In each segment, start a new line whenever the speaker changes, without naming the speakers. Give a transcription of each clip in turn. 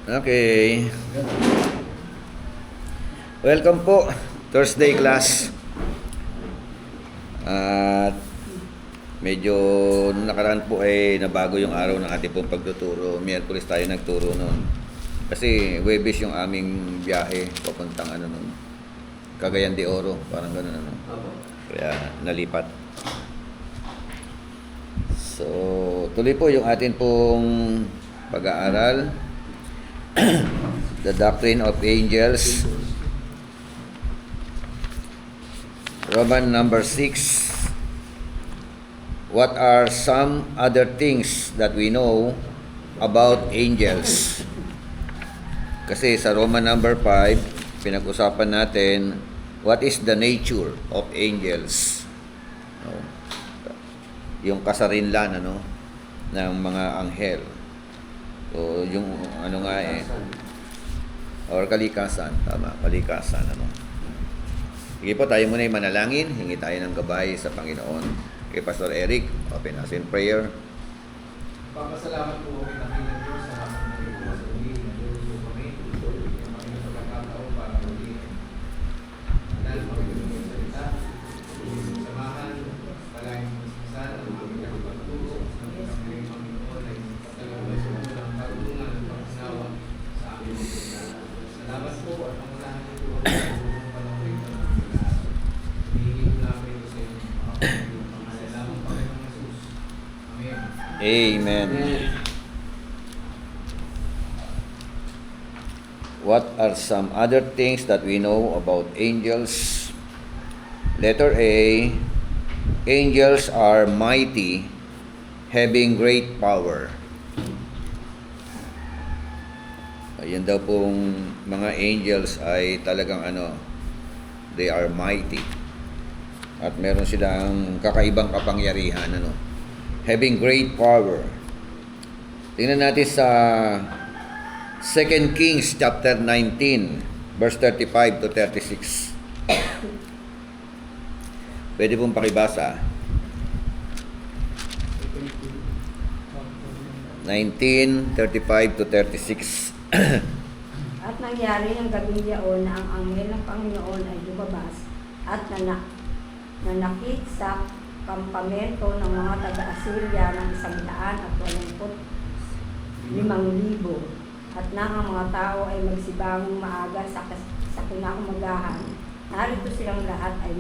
Okay. Welcome po, Thursday class. At medyo nung nakaraan po ay nabago yung araw ng ating pong pagtuturo. Miyerkules tayo nagturo noon. Kasi Huwebes yung aming biyahe papuntang noon. Cagayan de Oro, parang gano'n Kaya nalipat. So, tuloy po yung atin pong pag-aaral. The Doctrine of Angels. Roman number 6. What are some other things that we know about angels? Kasi sa Roman number 5, pinag-usapan natin what is the nature of angels. Yung kasarinlan ng mga anghel. So, yung or kalikasan, tama, kalikasan, Sige po, tayo muna yung manalangin, hingi tayo ng gabay sa Panginoon. Kay Pastor Eric, open us in prayer.
Papasalamat po kami ng Panginoon Diyos sa mga nagagawa sa uli, naguluso kami, yung mga pagkakataon para uli. Dahil Panginoon yung salita, samahan, palaging masisan, ang mga pagtulong, ng isang Panginoon ay patalaway sa mga ng karunungan at pagkinawa sa aming mga. Salamat po at pangunahan niyo po ang mga panahon ng mga hihingin namin ito sa inyo. Salamat Panginoon Jesus. Amen.
Amen. What are some other things that we know about angels? Letter A, angels are mighty, having great power. Ayan daw pong mga angels ay talagang they are mighty. At meron silang kakaibang kapangyarihan, having great power. Tingnan natin sa 2 Kings chapter 19, verse 35 to 36. Pwede pong pakibasa. 19:35 to 36.
At nangyari ng gabing yaon na ang anghel ng Panginoon ay lumabas at nanakit sa kampamento ng mga taga-Assyria ng 185,000 at nang ang mga tao ay magsibang maaga sa kinaumagahan, narito silang lahat ay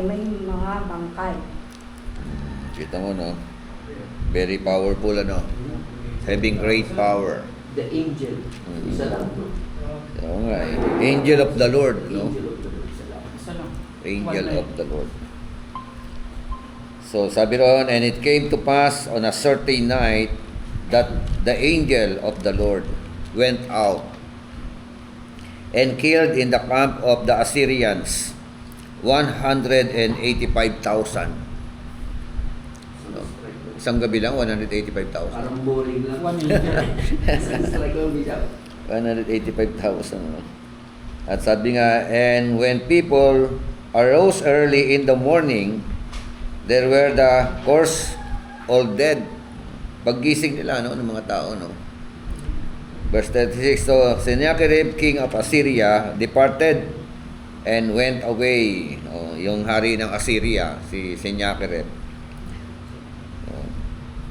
may mga bangkay.
Kita mo, very powerful, having great power.
The angel. Isa lang.
Oo nga, angel of the Lord,
Angel of the Lord. Isa lang.
Angel of the Lord. So sabi roon, and it came to pass on a certain night that the angel of the Lord went out and killed in the camp of the Assyrians 185,000. Isang gabi lang, 185,000.
Parang boring lang. 1 million. Strike lang bisa.
185,000. At sabi nga, and when people arose early in the morning, there were the corpses all dead. Paggising nila, ng mga tao, Verse 36, so Sennacherib, king of Assyria, departed and went away. Yung hari ng Assyria, si Sennacherib.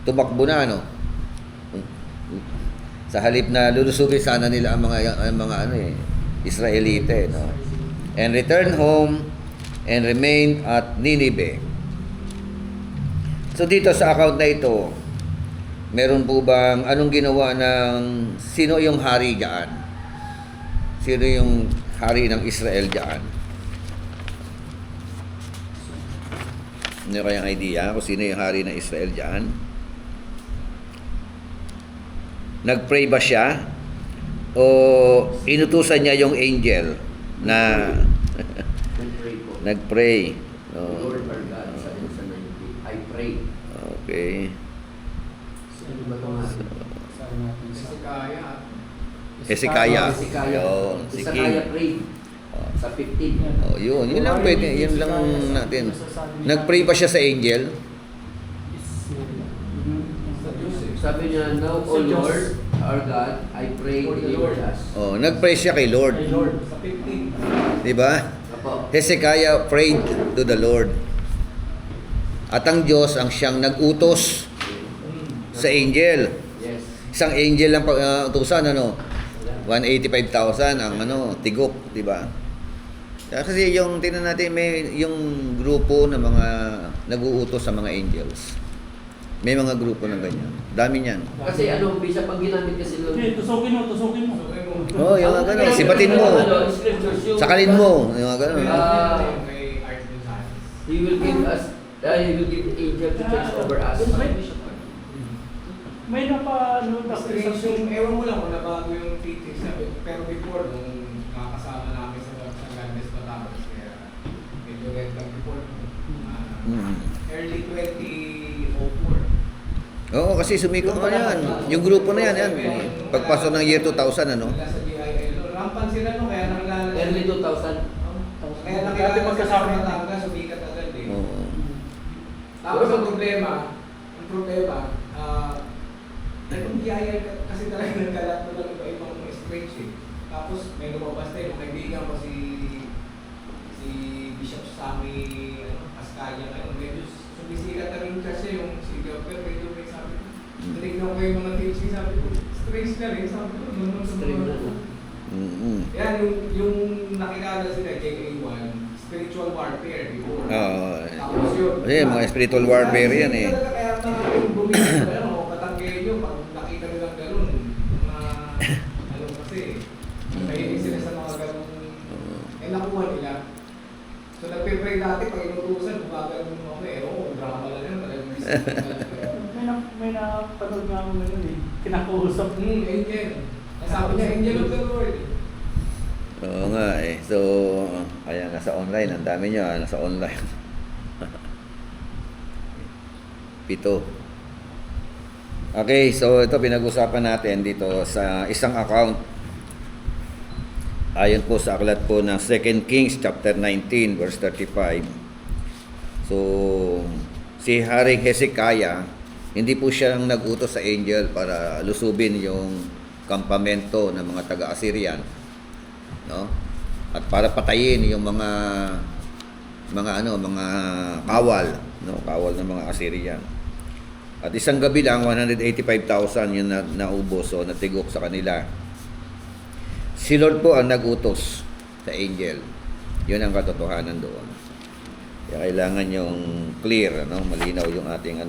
Tumakbo na, Sa halip na lulusubin sana nila ang mga Israelite, And returned home and remained at Nineveh. So dito sa account na ito, meron po bang anong ginawa ng sino yung hari diyan? Sino yung hari ng Israel diyan? Ano kayang idea kung sino yung hari ng Israel diyan? Nagpray ba siya? O inutusan niya yung angel na
Nag-pray po.
nagpray?
Lord our God, sabi sa 90, I pray.
Okay.
Ano ba ito nga?
Hezekiah.
Hezekiah.
Yun, si King.
Hezekiah prayed. Sa 15.
Yun lang pwede, yun lang natin. Nagpray ba siya sa angel?
Sabi niya, now, O Lord, our God, I pray
For the
in
Lord.
us.
Oh, nag-pray siya kay Lord.
Kay Lord.
Sa 15.
Di ba?
Apo.
Hezekiah prayed to the Lord. At ang Diyos ang siyang nag-utos sa angel.
Yes.
Isang angel lang utusan, ano? 185,000 ang tigok, di ba? Kasi yung tingnan natin may yung grupo ng mga nag-uutos sa mga angels. May mga grupo ng ganyan. Dami niyan.
Kasi Bishop, pag ginamit kasi Lord.
Okay, tusukin mo.
Oh, yung mga ganun. Sibatin mo.
Scriptures, yung,
Sakalin mo. Yung mga ganun.
May archdiocese.
He will give us, He will give the angel to charge over us.
May
Strange yung, ewan mo lang kung nabago yung teachings namin. Pero before, nung nakakasama namin sa Grandes Batangas, kaya medyo red lang before. Early 2004.
Oo, kasi sumikat na yan. Yung grupo na yan. Pagpasok ng year 2000, ano?
Wala sa GIL. Rampan sila no, kaya nakilala.
Early 2000.
Kaya nakilala sa Batangas, sumikat agad eh.
Oo.
Tapos ang problema, yung GIL kasi talaga nagkalat mo lang iba-ibang strange eh. Tapos may lumabas tayo, kaibigan ko si Bishop Sammy Ascaya ngayon. Medyo sumisikat na rin kasi yung si Gopper, medyo may sabi ko. Tinignan ko yung mga teaching, sabi ko, strange na rin, sabi ko,
Strange na.
yan, yung nakilala sila, JK1, spiritual warfare before.
Oo.
Tapos yun.
Kasi mga spiritual warfare yan eh.
Kaya mga bumili katanggayin nyo, pag nakita nyo lang gano'n, kasi, mahilig sila sa mga gano'n, nakuha nila. So nagpe-pray dati, pag inutusan, bumagano'n mo ako, drama lang yun, talagang
May napanood nga ako ngayon eh. Kinakausap.
angel. Nasabi niya, angel of the Lord.
Oo nga eh. So, kaya nasa online. Ang dami nyo, nasa online. 7. Okay, so ito pinag-usapan natin dito sa isang account. Ayon po sa aklat po ng 2 Kings chapter 19 verse 35. So, si Haring Hezekiah, hindi po siya nag-utos sa angel para lusubin yung kampamento ng mga taga-Assyrian, no? At para patayin yung mga kawal, no? Kawal ng mga Assyrian. At isang gabi lang 185,000 yung naubos o natigok sa kanila. Si Lord po ang nag-utos sa angel. Yun ang katotohanan doon. Kaya kailangan yung clear, malinaw yung ating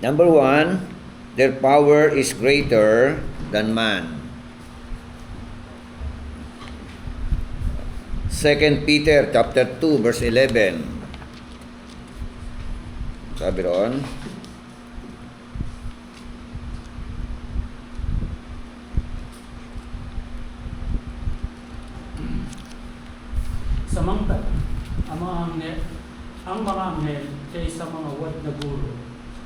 Number 1, their power is greater than man. 2 Peter chapter 2 verse 11. Sabi roon,
Samantala, ang mga anghel kaysa mga wad na guro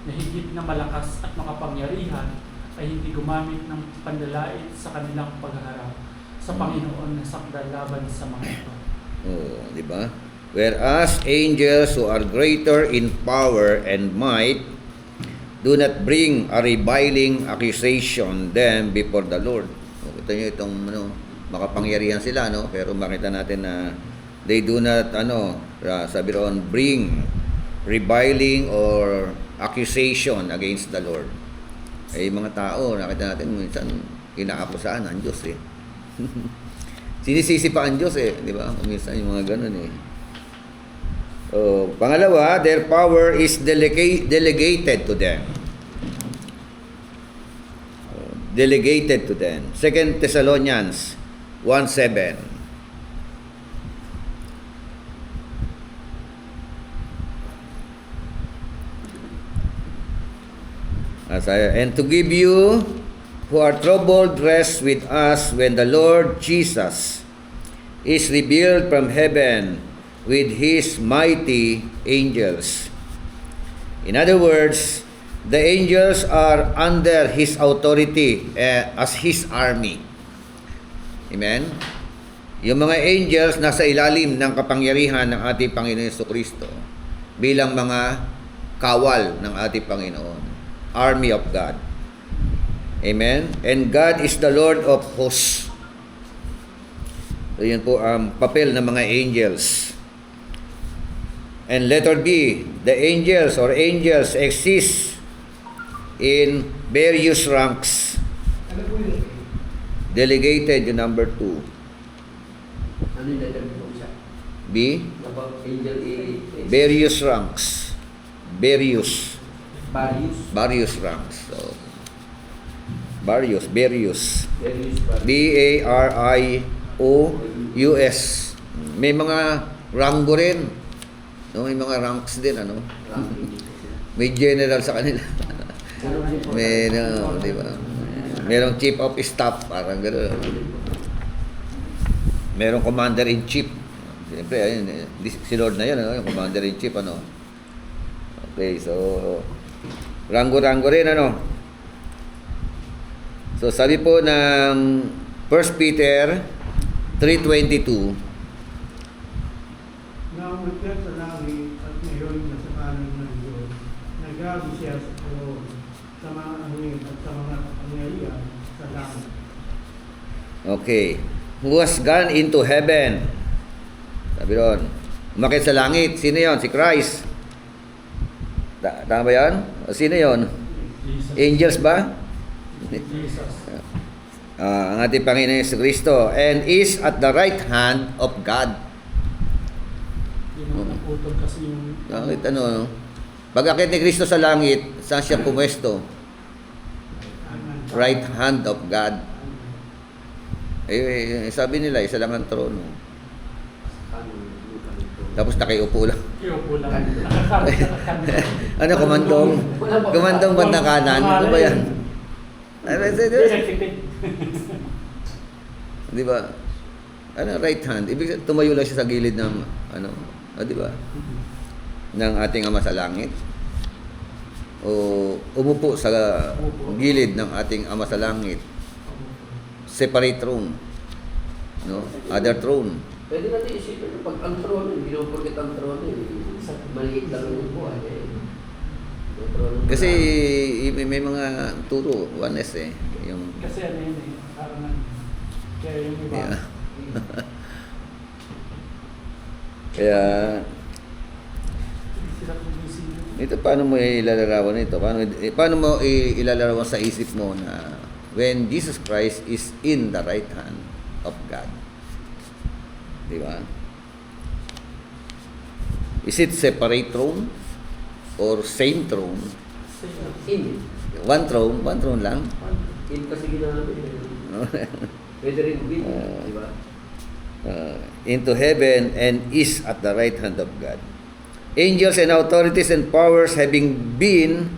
na higit na malakas at makapangyarihan ay hindi gumamit ng panlalait sa kanilang pagharap sa Panginoon na sakdal laban sa mga ito.
oh, di ba? Whereas angels who are greater in power and might do not bring a reviling accusation them before the Lord. Kita niyo itong makapangyarihan sila, pero makita natin na they do not sabi roon, bring reviling or accusation against the Lord. Yung mga tao, nakita natin minsan inaakusahan ang Diyos eh. Sinisisi pa ang Diyos eh, di ba? Minsan yung mga ganun eh. Pangalawa, their power is delegated to them. Delegated to them. 2 Thessalonians 1:7. And to give you who are troubled rest with us when the Lord Jesus is revealed from heaven with His mighty angels. In other words, the angels are under His authority as His army. Amen? Yung mga angels nasa ilalim ng kapangyarihan ng ating Panginoon Jesucristo bilang mga kawal ng ating Panginoon. Army of God. Amen? And God is the Lord of hosts. So yun po ang papel ng mga angels. And letter B, the angels or angels exist in various ranks.
Ano po yung
Delegated, yung number 2.
Ano yung letter po siya?
B,
Kapag angel A,
various ranks. Various.
Various
Ranks. So, various.
various
B-A-R-I-O-U-S. May mga rango rin. No, may mga ranks din, ano?
ranking.
May general sa kanila.
Ganun din po.
May, di ba? Merong chief of staff, parang gano'n. Merong commander-in-chief. Siyempre, ayun, si Lord na yun, ano? Yung commander-in-chief, ano? Okay, so, rango-rango rin, ano? So, sabi po ng 1 Peter 3:22,
na umakyat sa langit at ngayon nasa kanan ng Diyos, nagabi siya sa trono, sa mga angin at sa mga kapangyarihan sa langit.
okay, who has gone into heaven? Sabi ron, umakyat sa langit. Sino yon? Si Christ. Tama ba yan? O sino yon?
Jesus.
Angels ba?
Jesus.
Ang ating Panginoon Yesu Cristo, and is at the right hand of God.
Yun ang naputol kasi yung...
Bakit ano? Pag-akit ni Kristo sa langit, saan siya pumwesto?
Amen.
Right hand of God. Sabi nila, isa lang ang trono. Tapos nakiupo lang.
Iupo lang. Nakakarap.
Ano, kumandong bandang kanan? Ano ba yan? Di ba? Ano, right hand. Ibig sabihin, tumayo lang siya sa gilid ng, ano, di ba? Ng ating Ama sa Langit. O umupo sa gilid ng ating Ama sa Langit. Separate throne. No? Other throne.
Pwede natin isipin, pag ang trono, hindi naman porket ang trono, maliit lang yung buhay. Yung trono
Kasi may mga turo, oneness eh. Yung,
Kasi ano yun eh, parang ano, kaya yung iba,
yeah. Kaya,
hindi sila kumisino.
ito paano mo ilalarawan ito? Paano mo ilalarawan sa isip mo na when Jesus Christ is in the right hand of God? Di ba? Is it separate throne or same throne?
In.
One throne lang.
In kasi ginamit. Pwede rin with, di ba?
Into heaven and is at the right hand of God. Angels and authorities and powers having been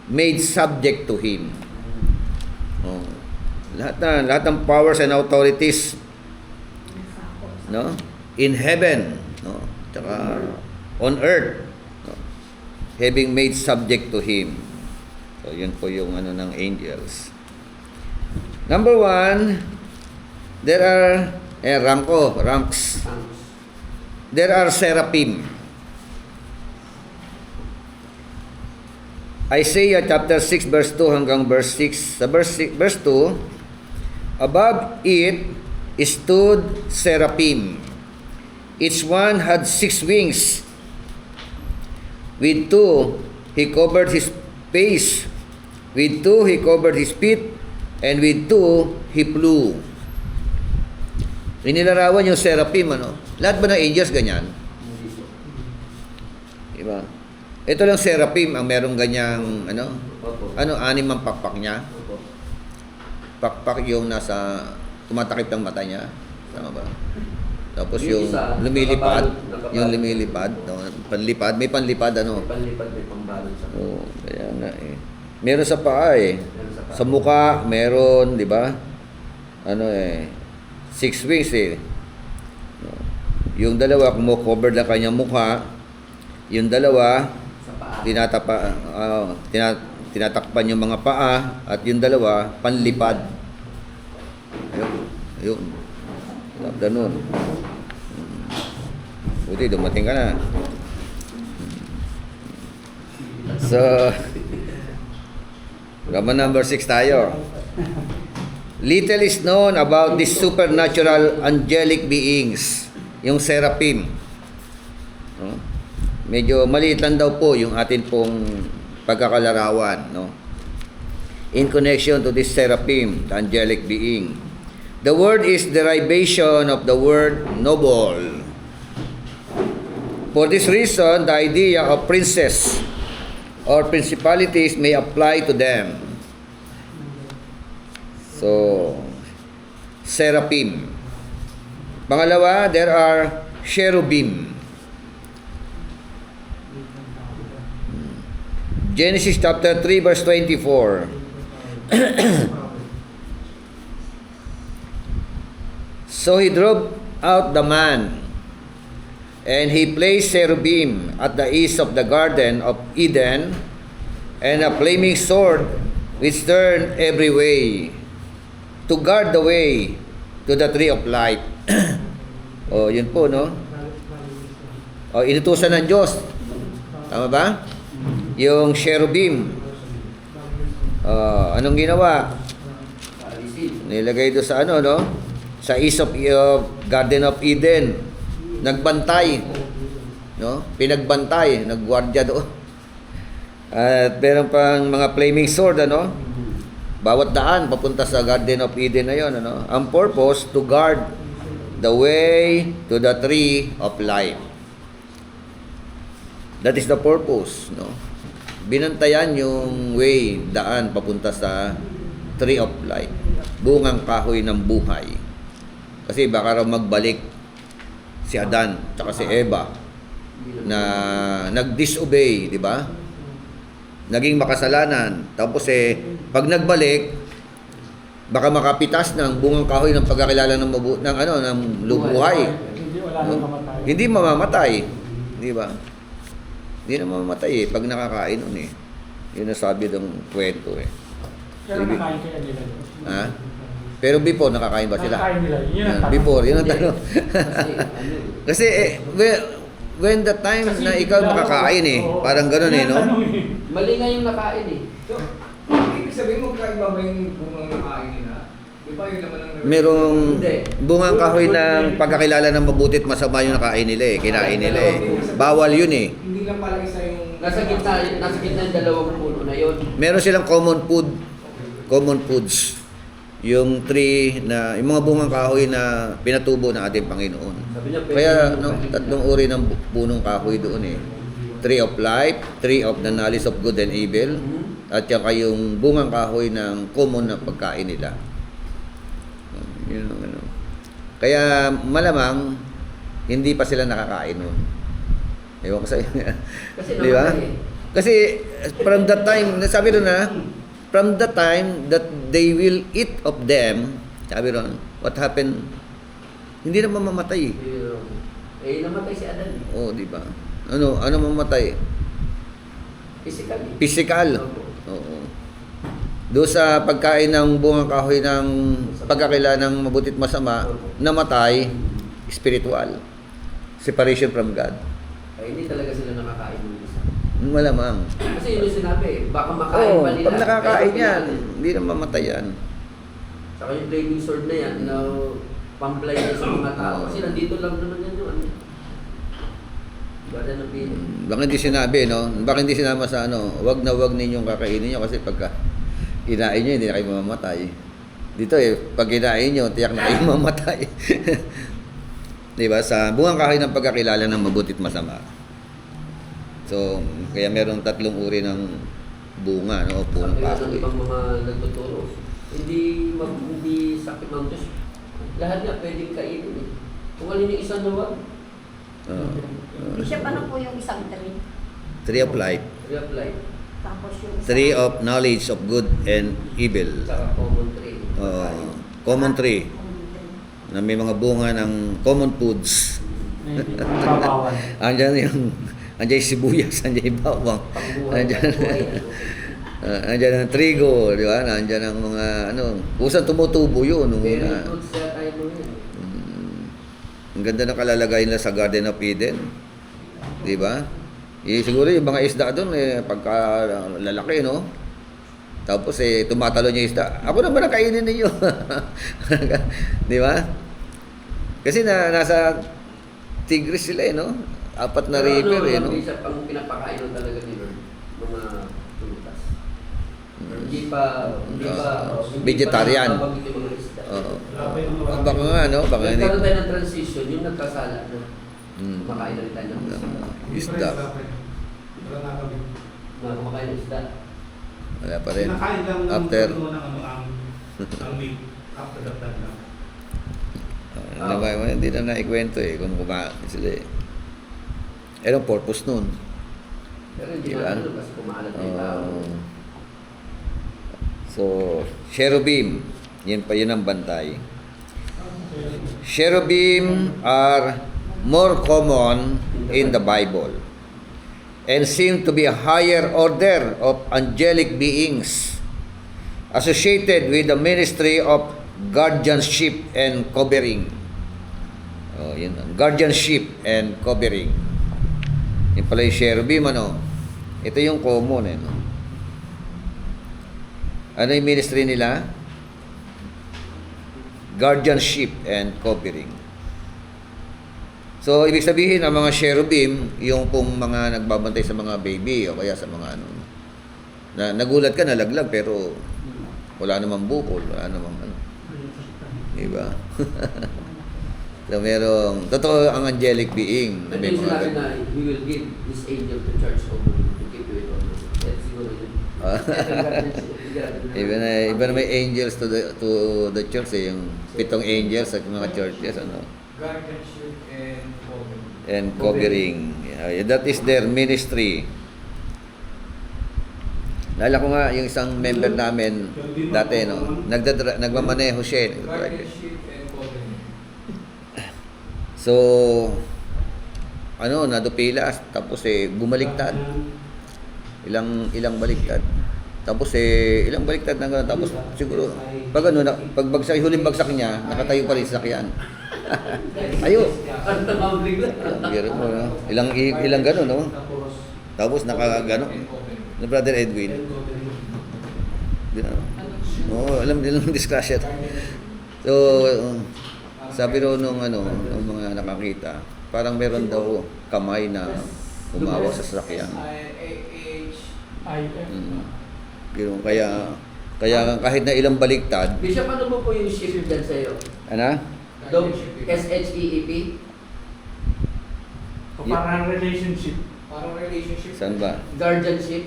made subject to Him. Oh. Lahat ng powers and authorities, no, in heaven, no, tsaka on earth, no, having made subject to Him. So yun po yung ano ng angels. Number 1, there are ranks. There are seraphim. Isaiah chapter 6 verse 2 hanggang verse 6. Sa verse 2, above it stood seraphim. Each one had 6 wings. With 2 he covered his face. With 2 he covered his feet. And with 2 he flew. Inilarawan yung seraphim, ano? Lahat ba ng angels ganyan? Diba? Ito lang seraphim ang merong ganyang, ano? Ano, 6 ang pakpak niya? Pakpak yung nasa tumatakip ng mata niya. Tama ba? Tapos yung lumilipad, no? Panlipad, may panlipad, ano?
Panlipad, may pambalon sa
Oo, kaya nga eh. Meron sa paa eh. Sa mukha, meron, di ba? Ano eh, 6 wings eh. Yung dalawa, kumo-cover na kanyang mukha. Yung dalawa,
sa paa.
tinatakpan yung mga paa. At yung dalawa, panlipad. Ayun. Labda nun. Buti, dumating ka na. So, Roman number 6 tayo. Little is known about these supernatural angelic beings, yung seraphim. No? Medyo maliit lang daw po yung atin pong pagkakalarawan, no? In connection to this seraphim, the angelic being. The word is derivation of the word noble. For this reason, the idea of princess or principalities may apply to them. So, seraphim. Pangalawa, there are cherubim. Genesis chapter 3 verse 24. So he drove out the man, and he placed cherubim at the east of the garden of Eden, and a flaming sword which turned every way, to guard the way to the tree of life. Oh, yun po, no? Oh, inutusan ng Diyos. Tama ba? Yung cherubim. Anong ginawa? Nilagay doon sa ano, no? Sa east of Garden of Eden. Nagbantay. No? Pinagbantay. Nagwardya doon. At meron pang mga flaming sword, ano? Bawat daan papunta sa Garden of Eden na yun, ano? Ang purpose, to guard the way to the tree of life. That is the purpose, no? Binantayan yung way, daan papunta sa tree of life. Bungang kahoy ng buhay. Kasi baka raw magbalik si Adan tsaka si Eva na nag-disobey, di ba? Naging makasalanan. Tapos pag nagbalik, baka makapitas ng bungang kahoy ng pagkakilala ng ng lubuhay.
Hindi wala nang kamatay.
Hindi mamamatay, di ba? Hindi na mamamatay pag nakakain nun eh. Yun ang sabi ng kwento eh.
Pero nakain kaya nila yun.
Ha? Pero before, nakakain ba sila?
Nakakain nila yun. Yun ang tanong.
Before, yun ang
Hindi.
tanong.
Kasi ano
When the time
Kasi
na ikaw
bigla-
makakain eh,
Oo.
parang ganun eh,
Yun ang
no?
tanong eh.
mali nga yung nakain eh.
So, ibig sabihin mo kaiba ba yung bungang nakain nila? Di ba yun naman ang...
Merong
Hindi.
bungang kahoy ng pagkakilala ng mabuti at masama yung nakain nila eh, kinain nila eh. Bawal yun eh.
Hindi lang pala isa yung...
Nasa gitna yung dalawang puno na yun.
Meron silang common foods. Yung tree na, yung mga bungang kahoy na pinatubo ng ating Panginoon.
Sabi niya,
Kaya
pwede
no,
yung
tatlong uri ng punong kahoy doon eh. Tree of life, tree of the knowledge of good and evil, at saka yung bungang kahoy ng common na pagkain nila. Yun ang ano. Kaya malamang hindi pa sila nakakain nun. Ewan ko sa
Kasi
di ba?
namatay eh.
Kasi from that time, sabi doon na, from the time that they will eat of them, sabi doon, what happened? Hindi na mamamatay.
Namatay si Adan eh.
Oh, di ba? Ano mamamatay?
Physically.
Physical.
Opo.
Oo. Doon sa pagkain ng bungang kahoy ng pagkakila ng mabutit masama, namatay, spiritual. Separation from God.
Ay, hindi talaga sila nakakain ng isa.
Malamang.
Kasi yun yung sinabi, baka makain
Oo,
pa nila.
pag nakakain
Pero
yan,
pinain.
hindi na mamatay yan.
Saka yung flaming sword na yan, na pamplay na sa mga tao. Kasi nandito lang naman yan yung ano. Gada ng pili.
Baka hindi sinabi, no? Baka hindi sinama sa wag na wag ninyong kakainin nyo kasi pagka kinain nyo, hindi na kayo mamamatay. Dito pag kinain nyo, tiyak na kayo mamamatay. Diba? Sa bungang kahoy ng pagkakilala ng mabutit masama. So, kaya meron tatlong uri ng bunga, no? Punong
Sabi nga ng
kahoy.
ibang mga nagtuturo, hindi sakit ng Diyos. Lahat nga pwedeng kainin eh. Kung alin yung isang nawag,
Hindi siya pa na po yung isang tree.
Tree of life.
reapply.
Tapos yung isang...
Tree of knowledge of good and evil.
Saka common tree.
Common tree.
Common tree.
Na may mga bunga ng common foods.
Na hindi mabawal.
Andyan yung sibuyas, andyan yung bawang.
Pagbuhay
Andyan,
ng buhay.
andyan ang trigo, di ba? Andyan ang mga kusang tumutubo yun nung
Very
una.
good sa tayo mo yun.
Ang ganda ng kalalagay nila sa Garden of Eden. Di ba? Siguro yung mga isda doon, pagka lalaki, no? Tapos tumatalo niya yung isda. Ako naman ang kainin ninyo. Di ba? Kasi nasa Tigris sila no? 4 na river no?
Isa pang pinapakain ng talaga ni Lord, mga prutas. Hindi pa
Vegetarian.
babanggitin yung mga isda.
Oo.
Wala pa yung mga-
Baka nga, no? Baka hindi.
Nagkaroon tayo ng transition, yung nagkasala na. Kumakain na rin tayo ng isda.
Isda.
Wala na kami.
Na kumakain ng isda.
Wala pa rin.
Kinakain lang ng
After.
ano, ang meat. After that lang.
Hindi na naikwento kung kumain sila Anong purpose nun?
Pero hindi
Diba?
naman kasi kumaalat na yung tao.
So, cherubim. Yun ang bantay. Cherubim are more common in the Bible and seem to be a higher order of angelic beings associated with the ministry of guardianship and covering. Yun. Guardianship and covering. Yung pala yung cherubim, Ito yung common, no? Ano yung ministry nila? Guardianship and covering. So, ibig sabihin, ang mga cherubim, yung pong mga nagbabantay sa mga baby, o kaya sa mga na nagulat ka, nalaglag, pero wala namang bukol, wala namang Diba? So, merong, totoo ang angelic being.
But yung sinabi na, we will give this angel to charge over you to keep you in order. That's siguro yun.
Iba na may angels to the church yung 7 angels sa mga churches
Guardianship and covering.
and covering. Yeah, that is their ministry. Lala ko nga yung isang member namin dati nagmamaneho siya.
Guardianship and covering.
So nadupilas tapos bumaliktad. Ilang baliktad. Tapos ilang baliktad na gano'n. Tapos siguro pag pagbagsak, huling bagsak niya, nakatayo pa rin sa sakyan. Ayo.
Ang tamang bigla.
Biro mo, no? Ilang gano'n, no? Tapos nakagano na Brother Edwin. Alam nilang discussion. So sabi raw nung mga nakakita, parang meron daw kamay na umawak sa sasakyan. Pero kaya kahit na ilang baliktad,
Bishop, ano mo po yung ship dyan sa'yo? SHEEP?
O parang relationship.
Parang relationship.
saan ba?
Guardianship?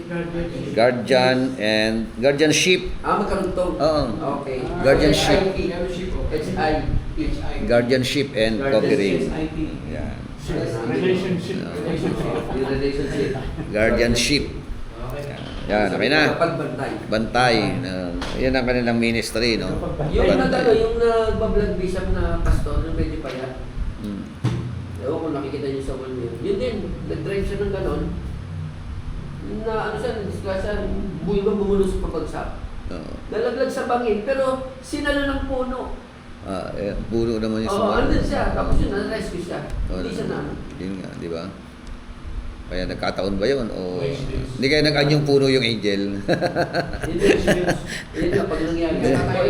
Guardianship.
Magkarugtong?
Oo.
Okay.
Guardianship. Guardianship and covering. Yan.
Relationship.
Yung relationship.
Guardianship. Yan, okay na.
Pagbantay.
Bantay. Yan ang kanilang ministry, no?
Yung
Bantay.
yung nagbablog bishop na pastor, yung medyo payat. Ewan kung nakikita niyo sa wall niyo. Yun din, nag-drive siya ng ganon. Discussion, buhay ba bumulo sa pabagsak? Nalaglag sa bangin, pero sinalo ng puno.
Puro naman yung
Andun siya, tapos yun, na-rescue siya. Hindi siya na.
Yun nga, di ba? Kaya nagkataon ba yun? O hindi kaya nag-anyong puno yung angel?
Yun nga, pag nangyari,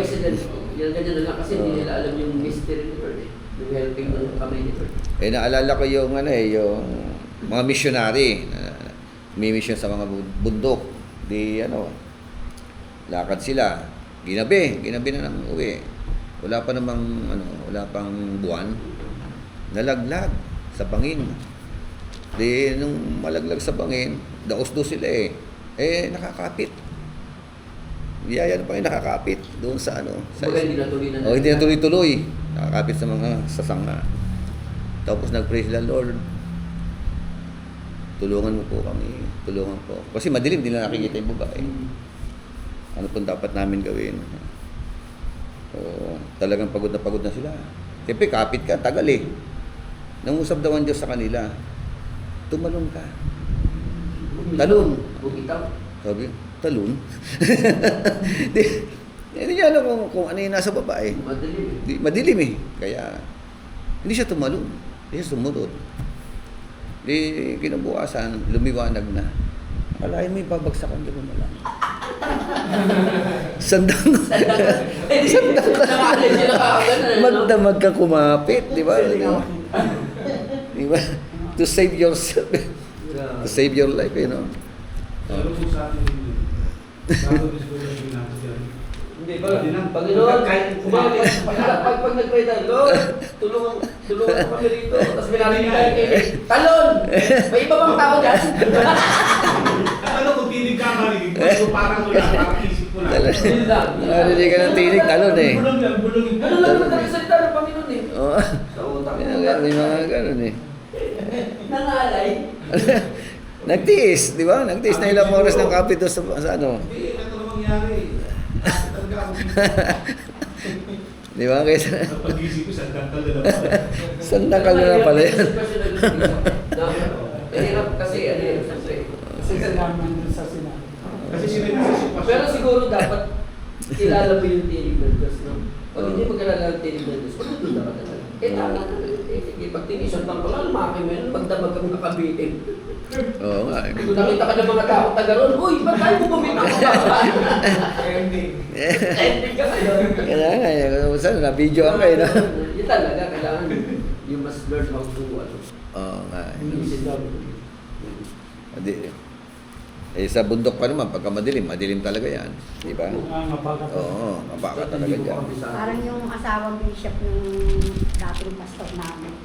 accident. Yan ganyan na nga kasi hindi nila alam yung mystery ni Lord. Yung helping ng kamay ni Lord.
Naalala ko yung yung mga missionary may mission sa mga bundok. Lakad sila. Ginabi na ng uwi. Wala pang buwan. Nalaglag sa bangin. Nung malaglag sa bangin, daos-dos sila nakakapit. Biyaya pa nakakapit doon sa
Hindi natuloy na.
hindi na tuloy-tuloy. Nakakapit sa mga sasanga. Tapos nag-pray sila, Lord, tulungan mo po kami. Tulungan po. Kasi madilim, hindi na nakikita yung babae. Ano pong dapat namin gawin? Talagang pagod na sila. Siyempre, kapit ka, tagal Nangusap daw ang Diyos sa kanila. Tumalon ka. Talon.
Bugitaw.
Sabi, talon? Hindi niya alam kung ano yung nasa babae.
Madilim.
Madilim Kaya, hindi siya tumalon. Hindi siya sumunod. Kinabukasan, lumiwanag na. Akalain mo yung babagsakan, di mo malang. Sandang. Magdamag ka kumapit, di ba? Di ba? To save yourself. To save your life, you know.
Pero kung sa atin yun, bago gusto ko yung natin yan.
Hindi, Panginoon, pag nag-pray tayo, Lord, tulungan ko kami rito. Tapos binarinig tayo kayo, talon! May iba bang tao dyan?
Ano kung tinig ka marinig, parang wala, parang isip ko lang.
Yun lang.
Hindi ka ng tinig, talon eh.
Bulong lang, bulong.
Ano lang naman nagsalita ng Panginoon eh.
Oo.
Sa utak mo.
May mga ganun eh.
Nangalay.
Nagtiis, di ba? Nagtiis na ilang oras ng kapit doon sa ano.
Hindi, ito na mangyari. Talaga ako
Di ba? Kaysa
sa pag-isip ko, sandang talaga pala.
sandakal na pala yan.
Mahirap kasi ano yun, siyempre.
Kasi salaman dun sa sinabi.
Kasi sila yung nasa sitwasyon.
Pero siguro dapat kilala mo yung tinig ng Diyos, no? Pag hindi mo kilala yung tinig ng Diyos, magdunda ka talaga. Tama na. Sige, pag tinisan lang pala, lumaki mo yun, magdamag kang nakabitin.
Oo nga. eh.
Kung nakita ka ng mga tao taga ron, uy, ba't tayo mo bumitaw ka ba?
Ending.
Ending ka kayo.
Kaya nga, saan na video ang kayo, no?
Yun talaga, kailangan you must learn how to, ano,
Oo nga.
use it down.
Sa bundok pa naman, pagka madilim, madilim talaga yan. Di ba?
Mabagat.
Oo, mabaka talaga dyan.
Parang yung asawang bishop ng dating pastor namin.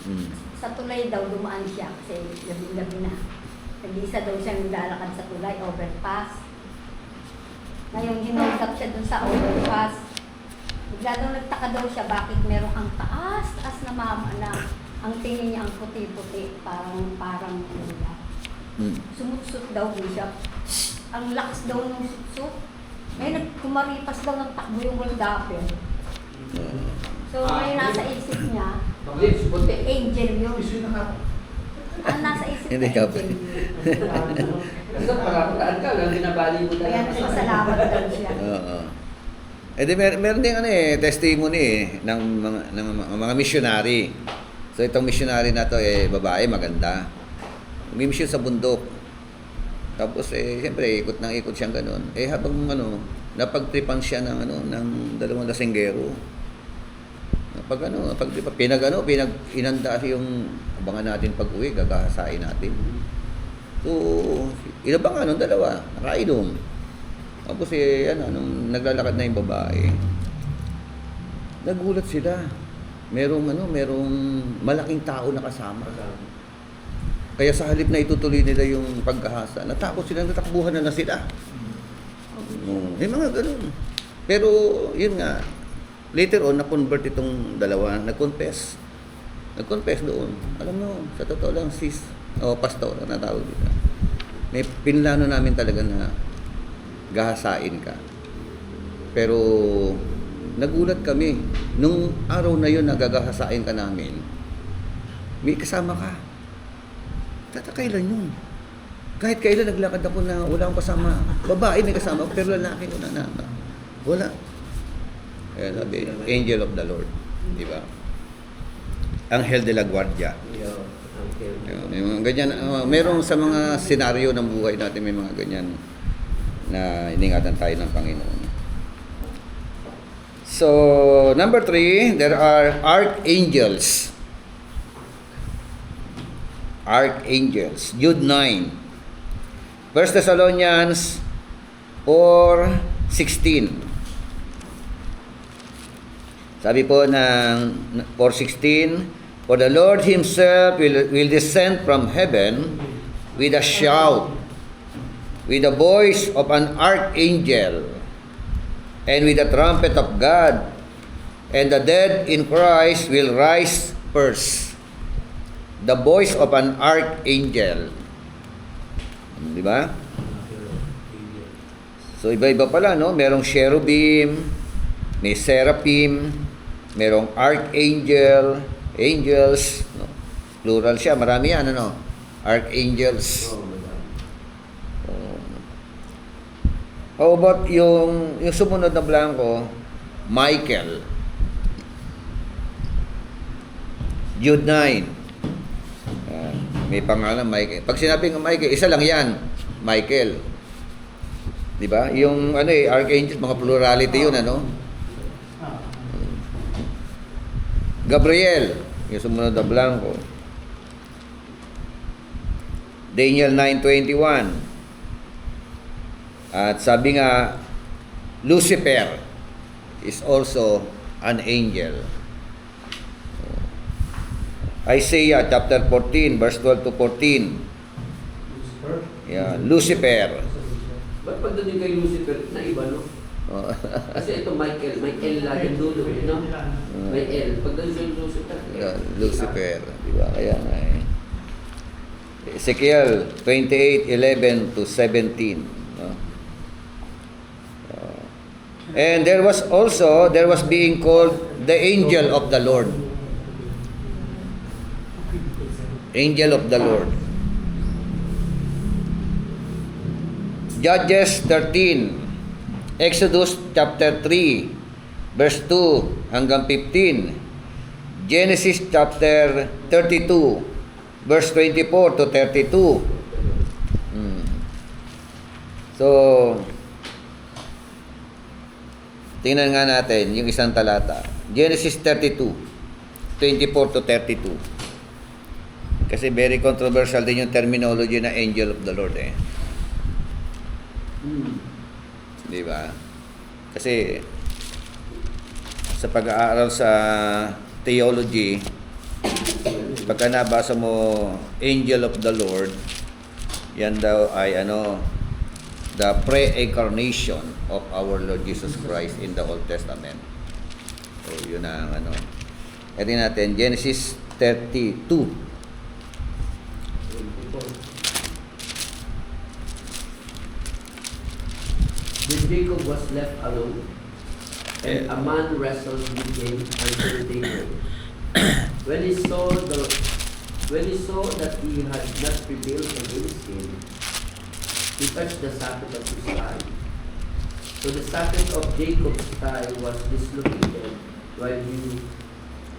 Mm.
Sa tulay daw dumaan siya kasi gabi-gabi na. Nag-isa daw siyang lalakad sa tulay, overpass. Ngayon, hinusap siya dun sa overpass. Bigla daw nagtaka daw siya bakit merong ang taas na mama na ang tingin niya ang puti-puti, parang lula.
Mm.
Sumutsut daw siya. Ang lakas daw ng sutsut. May kumaripas daw ng takbo yung Holdapper. So, may nasa isip niya,
Lips, puti.
angel yun.
Isu na ka.
Ang nasa isip
Hindi
niya,
ka pa.
angel yun.
Kasi paraparaan ka, lang binabali mo
Kaya
talaga.
nagpasalamat daw siya.
Oo. Di meron din ano testimony ng mga missionary. So itong missionary na to babae, maganda. Mission sa bundok. Tapos siyempre ikot siyang ganoon. Habang napagtripan siya ng dalawang lasinggero. Inanda yung abangan natin pag-uwi, gagahasain natin. So, inabang dalawa, nakainom. Tapos nung naglalakad na yung babae, nagulat sila. Merong malaking tao na kasama. Kaya sa halip na itutuloy nila yung pagkahasa, natakot sila, natakbuhan na sila. May mga ganun. Pero, yun nga, later on, na-convert itong dalawa, nag-confess. Nag-confess doon. Alam mo, sa totoo lang, pastor, na tawag dito. May pinlano namin talaga na gahasain ka. Pero, nagulat kami. Nung araw na yun, nagagahasain ka namin, may kasama ka. Kailan yun? Kahit kailan naglakad ako na wala akong kasama. Babae may kasama, pero lalaki wala na. Wala. Kaya sabi, angel of the Lord. Di ba? Angel de la Guardia. May mga ganyan. Merong sa mga senaryo ng buhay natin, may mga ganyan na iningatan tayo ng Panginoon. So, number 3, there are archangels. Archangels. Jude 9. 1 Thessalonians 4:16. Sabi po ng 4:16, for the Lord Himself will descend from heaven with a shout, with the voice of an archangel, and with the trumpet of God, and the dead in Christ will rise first. The voice of an archangel. Di ba? So, iba-iba pala, no? Merong cherubim, may seraphim, merong archangel, angels, no? Plural siya, marami yan, ano? Archangels. How about yung sumunod na blanco, Michael. Jude 9. May pangalan Michael. Pag sinabi ng Michael, isa lang yan, Michael. Di ba? Yung ano archangel, mga plurality yun, ano?
Ah,
Gabriel, yung sumunod na blanco. Daniel 9:21. At sabi nga, Lucifer is also an angel. Isaiah chapter 14, verse 12 to 14. Yeah, Lucifer.
Ba't pagdating kay Lucifer, na iba, no?
Oh.
Kasi ito Michael, may L lagi dulo, no? May L. Pagdating kay Lucifer,
Yeah, Lucifer, di ba? Kaya nga eh. Ezekiel 28:11 to 17. No? And there was being called the angel of the Lord. Angel of the Lord. Judges 13. Exodus chapter 3 verse 2 hanggang 15. Genesis chapter 32 verse 24 to 32. So, tingnan nga natin yung isang talata. Genesis 32, 24 to 32. Kasi very controversial din yung terminology na angel of the Lord eh. Di ba? Kasi sa pag-aaral sa theology, pagka nabasa mo angel of the Lord, yan daw ay the pre-incarnation of our Lord Jesus Christ in the Old Testament. So, yun ang Ito natin, Genesis 32.
When Jacob was left alone, and a man wrestled with him until daybreak. When he saw that he had not prevailed against him, he touched the socket of his thigh. So the socket of Jacob's thigh was dislocated while he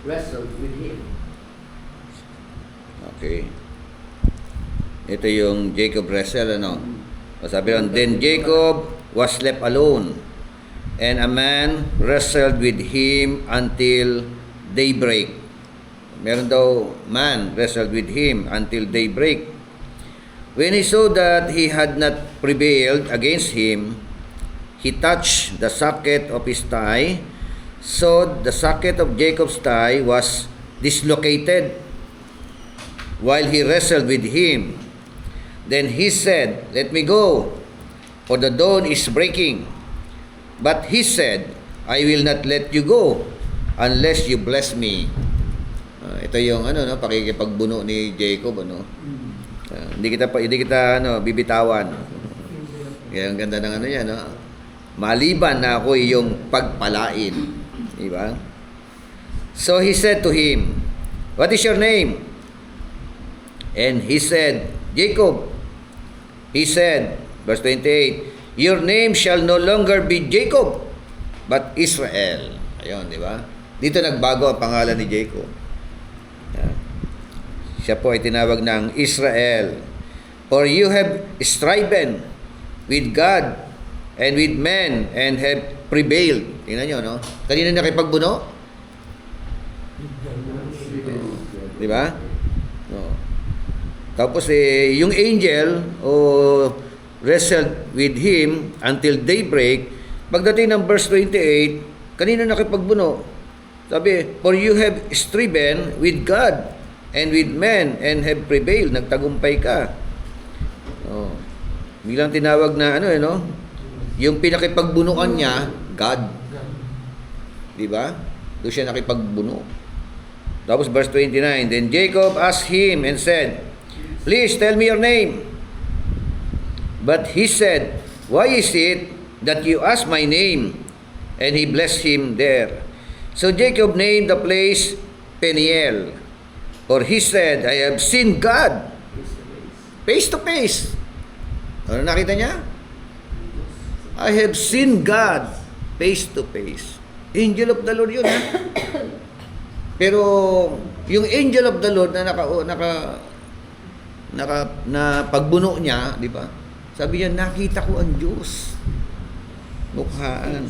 wrestled with him.
Okay. Ito yung Jacob wrestle, Sabi ron, then Jacob was left alone, and a man wrestled with him until daybreak. Meron daw man wrestled with him until daybreak. When he saw that he had not prevailed against him, he touched the socket of his thigh. So the socket of Jacob's thigh was dislocated while he wrestled with him. Then he said, "Let me go, for the dawn is breaking." But he said, "I will not let you go unless you bless me." Ito yung pakikipagbuno ni Jacob, hindi kita bibitawan. Kaya ang ganda ng yan, maliban na ako yung pagpalain, di ba? So he said to him, "What is your name?" And he said, "Jacob." He said, verse 28, "Your name shall no longer be Jacob, but Israel." Ayun, di ba? Dito nagbago ang pangalan ni Jacob. Siya po ay tinawag ng Israel. "For you have striven with God and with men and have prevailed." Tingnan nyo, Kanina nakipagbuno? Di ba? Tapos yung angel wrestled with him until daybreak. Pagdating ng verse 28, kanina nakipagbuno. Sabi, "For you have striven with God and with men and have prevailed." Nagtagumpay ka. Bilang tinawag na yung pinakipagbunuan niya, God. Di ba? Doon siya nakipagbuno. Tapos verse 29, then Jacob asked him and said, "Please tell me your name." But he said, "Why is it that you ask my name?" And he blessed him there. So Jacob named the place Peniel, for he said, "I have seen God face to face." Ano nakita niya? I have seen God face to face. Angel of the Lord yun, Pero yung angel of the Lord na pagbuno niya, di ba? Sabi niya, nakita ko ang Diyos. Mukhaan.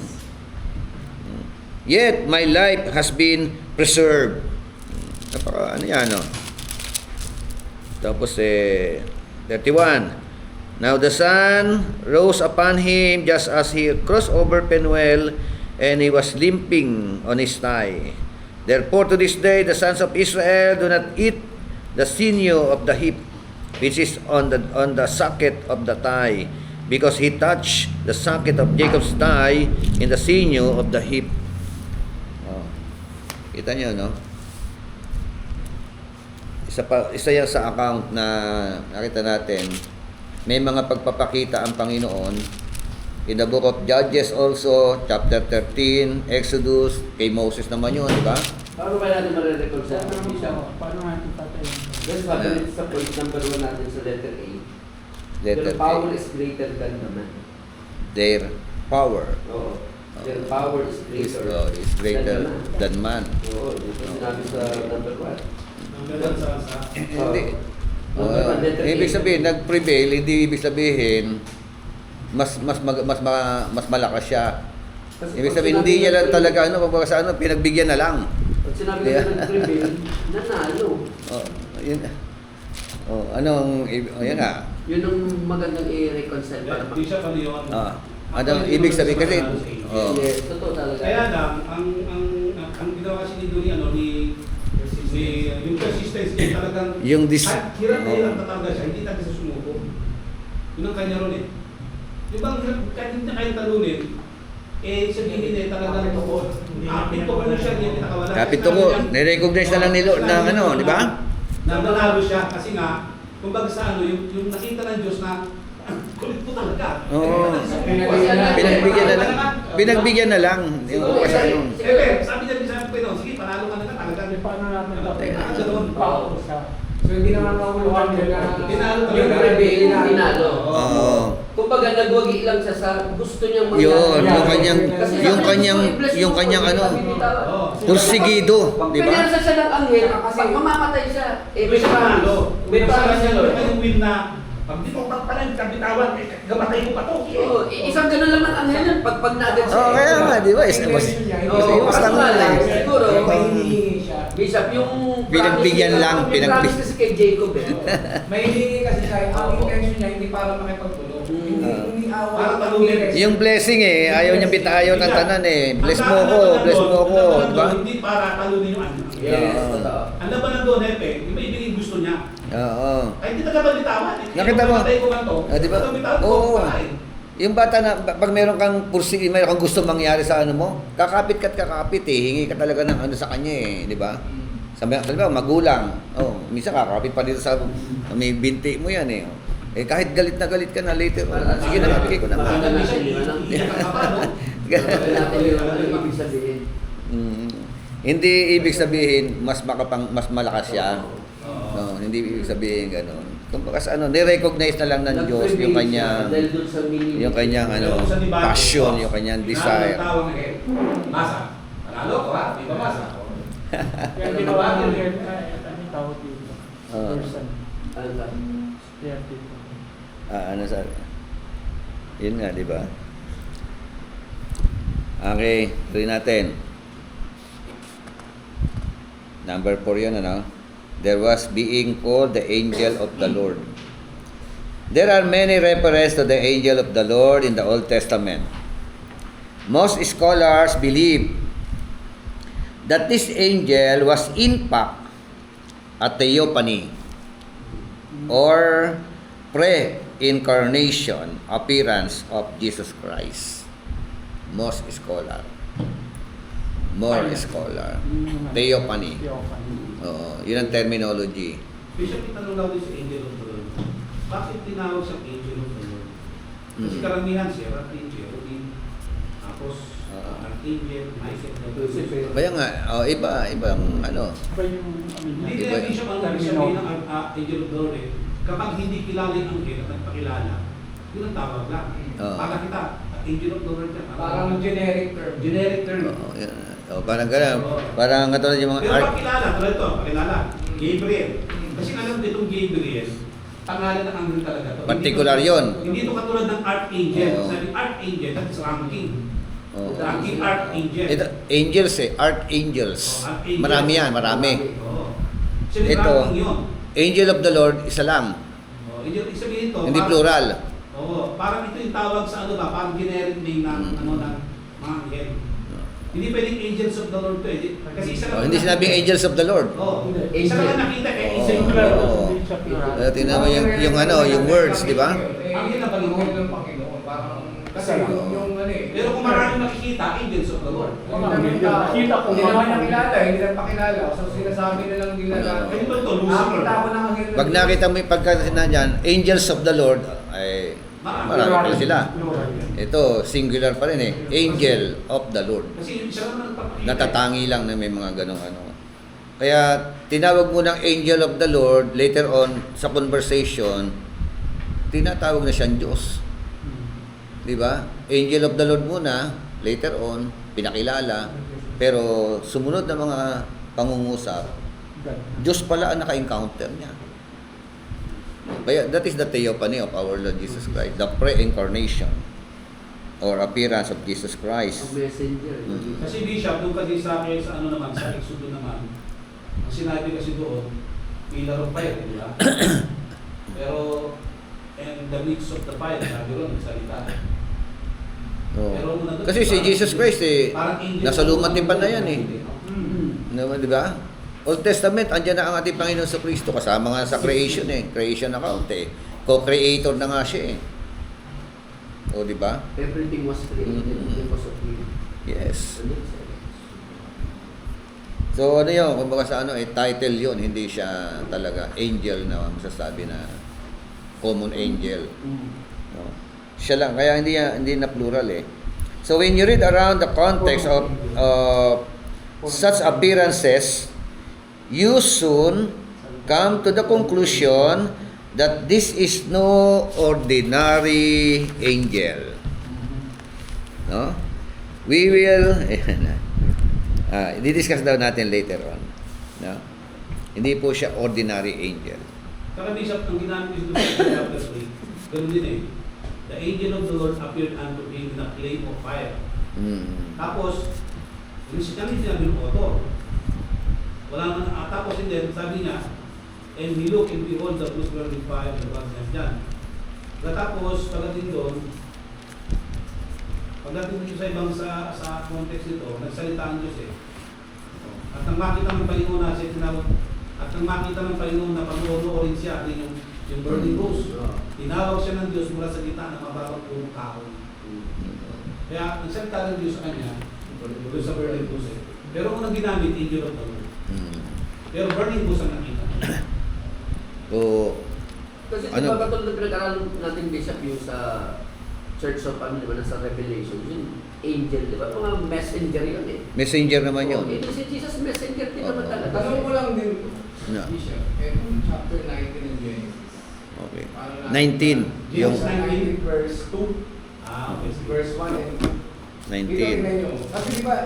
Yet, my life has been preserved. Ano yan, no? Tapos, 31. Now the sun rose upon him just as he crossed over Penuel, and he was limping on his thigh. Therefore, to this day, the sons of Israel do not eat the sinew of the hip, which is on the socket of the thigh, because he touched the socket of Jacob's thigh in the sinew of the hip. Oh. Kita niyo, no? Isa yan sa account na nakita natin. May mga pagpapakita ang Panginoon. In the book of Judges also, chapter 13, Exodus, kay Moses naman yun, di ba?
Paano ba natin marireconcile, Bishop?
Paano natin tatayin?
Let's pabilis sa point number 1 natin sa letter A.
Letter
Their power
A.
is greater than the man.
Their power
Oo. Their power is
is greater than man.
Oo, dito sinabi sa number 1.
Hindi. Ibig sabihin, nag-prevail, hindi ibig sabihin mas malakas siya. Ibig sabihin, hindi niya lang talaga pinagbigyan na lang.
Pag sinabi ko nag-prevail, nanalo.
Yun. Yan nga.
Yun ang magandang i-reconcile para
Bishop, ano yun?
Anong ibig sabihin kasi?
Yes, totoo talaga.
Kaya lang, ang ginawa kasi ni Duri, yung consistency talagang
Yung
kahit hirap na hirap na talaga siya, hindi talaga siya sumuko. Yun ang kanya ron eh. Yung bang hirap, kahit hindi na kayo talunin, sabihin talagang kapito ko siya, hindi pinakawala.
Kapito ko, nirecognize na lang nilo ng di ba?
Nanalo siya kasi nga, kumbaga sa yung nakita ng Diyos na kulit po talaga.
Oo. Pinagbigyan na lang. Yung
Sabi niya sa Pino, sige, panalo ka na talaga.
Paano natin
Ganun.
power siya?
So hindi naman makuluhan yun na
Yung prevail, tinalo.
Oo.
Kumbaga nagwagi lang siya sa gusto niyang
Yun,
Kasi
yung kanyang
Oo.
pursigido, di ba?
Pinasa siya ng anghel, pag mamamatay siya,
May panalo.
May panalo siya.
Yung win na, pag di ko pala kabitawan, gamatay ko pa to.
Oo, isang ganun lang ang anghel yun, pag naagad siya.
Oo, kaya nga, di ba? Iwas lang
Basta
eh.
siguro,
may hinihingi siya.
Bishop, yung
Pinagbigyan lang,
May promise kasi kay Jacob eh.
May hinihingi kasi siya. Ang intention niya hindi para makipagtulong. Hindi
Para
away.
talunin.
Yung blessing ayaw niya bitayo ng tanan Bless mo ko, di ba?
Hindi para talunin yung ano.
Yes,
Oo.
totoo.
Ang laban ng doon, Hepe, yung may ibigay gusto niya.
Oo.
Ay, hindi ka ba bitawan?
Nakita mo?
Patay ko man to.
Di ba?
Bitawan ko,
Oo.
palain.
Yung bata na, pag meron kang meron kang gusto mangyari sa mo, kakapit hingi ka talaga ng sa kanya di ba? Sabi ba, magulang. Minsan kakapit pa dito sa may binti mo yan kahit galit ka na later, sige na, bigay ko na.
Maganda na siya, di ba?
Hindi ka kakapano.
Sabi natin yung ibig sabihin.
Hindi ibig sabihin mas malakas siya.
Oo.
Hindi ibig sabihin gano'n. Kumbaga ni-recognize na lang ng Diyos yung kanyang
Dahil dun sa meaning.
yung kanyang passion, yung kanyang desire.
Tawag na masa. Panalo ko ha, di ba masa?
Kaya ginawa ng anghel, ano yung tawag dito?
Oo.
Person.
Ano ba?
Kaya dito.
Sabi? Yun nga, di ba? Okay, tuloy natin. Number 4 yun, There was being called the angel of the Lord. There are many references to the angel of the Lord in the Old Testament. Most scholars believe that this angel was in fact a theophany or pre-incarnation appearance of Jesus Christ. Most scholar. More scholar. Theophany. Yun ang terminology.
Bishop, itanong daw din sa angel of the Lord. Bakit tinawag siyang angel of the Lord? Kasi karamihan siya, Archangel, tapos Archangel, Michael,
Kaya nga, ibang
Iba yung
Hindi
niya.
kaya Bishop ang ibig sabihin ng angel of the Lord kapag hindi kilala yung angel at nagpakilala, yun ang tawag lang. Para kita, angel of the Lord ka.
Parang generic term.
Generic term.
Parang gano'n. Parang katulad yung mga
Pero pakilala, tulad ito, pakilala. Gabriel. Kasi alam mo itong Gabriel, pangalan ng anghel talaga to.
Particular yun.
Hindi to katulad ng archangel.
Oo.
Sabi archangel, that is ranking.
Oo.
Ranking archangel.
Ito, angels archangels.
Oh, archangel.
Marami yan, marami.
Oo. Sabi
Ito,
ranking yun.
Angel of the Lord, isa lang.
Oh, ibig sabihin ito.
Hindi plural.
Oo, parang ito yung tawag sa ano ba, parang generic name ng ano ng mga anghel. Hindi pwedeng angels of the Lord to eh. Kasi isa
Oh, hindi sinabing angels of the Lord.
Oo.
Hindi.
Isa lang nakita kay
Oo.
Singular,
Oo.
hindi siya plural.
Tingnan mo yung ano, yung words, di ba?
Anghel na Panginoon.
ng Panginoon. Parang, kasi
Isa lang.
yung ano eh.
Pero kung marami makikita, angels of the Lord.
Mga anghel yun. Nakita ko
Hindi
mga
naman
anghel.
nakilala, hindi naman pakilala. So sinasabi na lang nila na,
Kaya ito, Lucifer.
nakita ko ng anghel na
Pag nakita mo yung pagkasinan dyan, angels of the Lord, ay marami pala sila.
Plural yan.
Ito, singular pa rin eh. Angel of the Lord.
Kasi siya naman nagpapakita.
Natatangi lang na may mga ganong ano. Kaya tinawag mo ng angel of the Lord, later on sa conversation, tinatawag na siyang Diyos. Di ba? Angel of the Lord muna, later on, pinakilala, pero sumunod na mga pangungusap,
God.
Diyos pala ang naka-encounter niya. Kaya that is the theophany of our Lord Jesus Christ, the pre-incarnation or appearance of Jesus
Ang
Christ.
messenger.
Mm.
Kasi Bishop, doon kasi sa akin, sa ano naman, sa Exodus naman, ang sinabi kasi doon, pillar of fire, di ba? Pero, and the midst of the fire, sabi ron, nagsalita.
Oo.
Pero nandun,
Kasi si
parang-
Jesus Christ eh,
parang angel
nasa
ng
lumang tipan na yan eh.
Mm.
Naman, di ba? Old Testament, andyan na ang ating Panginoon sa Kristo, kasama nga sa creation eh, creation account eh. Co-creator na nga siya eh. O, di ba?
Everything was created because of him.
Yes.
Ano yun, sir?
So ano yun, kumbaga sa ano eh, title yun, hindi siya talaga angel na masasabi na common angel. No? Siya lang, kaya hindi na plural eh. So when you read around the context of such appearances, you soon come to the conclusion that this is no ordinary angel. No? We will i-discuss daw natin later on. No? Hindi po siya ordinary angel.
Saka Bishop, ang ginamit is doon sa chapter 3, ganun din eh. The angel of the Lord appeared unto him in a flame of fire. Tapos, yung sinabi ng author, wala man, tapos hindi, sabi niya, and he looked and behold the blue burning fire and the blood dyan. Tapos, pagdating doon, pagdating dito sa ibang sa context nito, nagsalita ang Diyos eh. At nang makita ng Panginoon na siya tinawag, at nang makita ng Panginoon na panoorin siya, yung burning bush, tinawag siya ng Diyos mula sa gitna ng mababang punong kahoy. Kaya, nagsalita ng Diyos sa kanya, doon sa burning bush eh. Pero kung nang ginamit, angel of the Lord. Pero burning bush ang nakita.
So,
Kasi
Ano?
di ba katulad ng pinag-aralan natin Bishop yung sa Church of ano, di ba, sa Revelation, yung angel, di ba? Mga messenger yun eh.
messenger naman yun.
Oh, ito si Jesus messenger din naman
Oo.
talaga.
Tanong ko lang din,
No.
Bishop, etong chapter 19 in Genesis.
Okay.
Parang
19. Yung
Genesis 19 verse 2,
Okay.
verse 1 and 2. Dito
19.
tingnan nyo. Kasi di ba,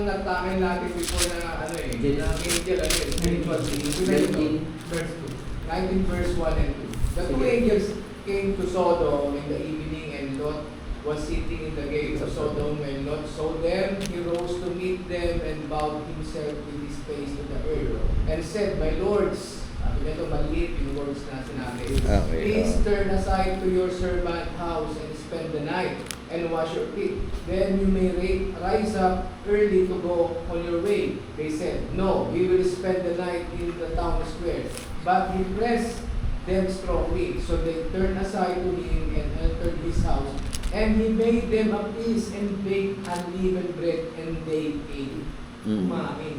nagtakay natin before na ano eh,
Genesis.
na angel, ano eh, spiritual being. Tingnan nyo, verse 2. 19 verse 1 and 2. The two angels came to Sodom in the evening, and Lot was sitting in the gates of Sodom. When Lot saw them, he rose to meet them and bowed himself with his face to the earth and said, "My lords," sabi nito maliit yung words na sinabi,
Okay,
"please
oh.
turn aside to your servant house and spend the night and wash your feet. Then you may rise up early to go on your way." They said, "No, we will spend the night in the town square." But he pressed them strongly, so they turned aside to him and entered his house. And he made them a feast and baked unleavened bread, and they ate. Kumain.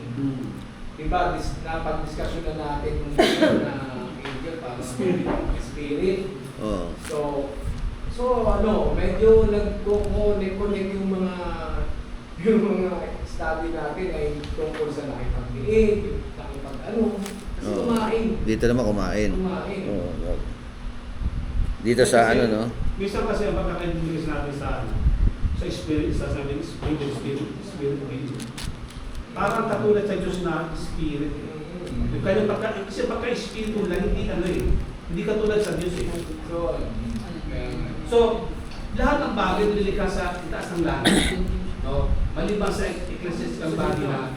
Diba, napag-discussion na natin kung na angel, parang spirit.
Oh.
So ano, medyo nagko-connect yung mga study natin ay tungkol sa nakipag-liig, nakipag-ano. Kasi
Oo.
kumain.
Dito naman kumain.
Kumain.
Oh. Dito sa ano, no?
Minsan kasi ang pagkakaintilis natin sa spirit, sa sabi ng spirit being. Parang katulad sa Diyos na spirit. Yung kanyang kasi pagka-espiritu lang, hindi ano eh.
Hindi katulad sa Diyos eh.
So,
So, lahat ng bagay nilikha sa itaas ng langit. No? Maliban sa ecclesiastical body na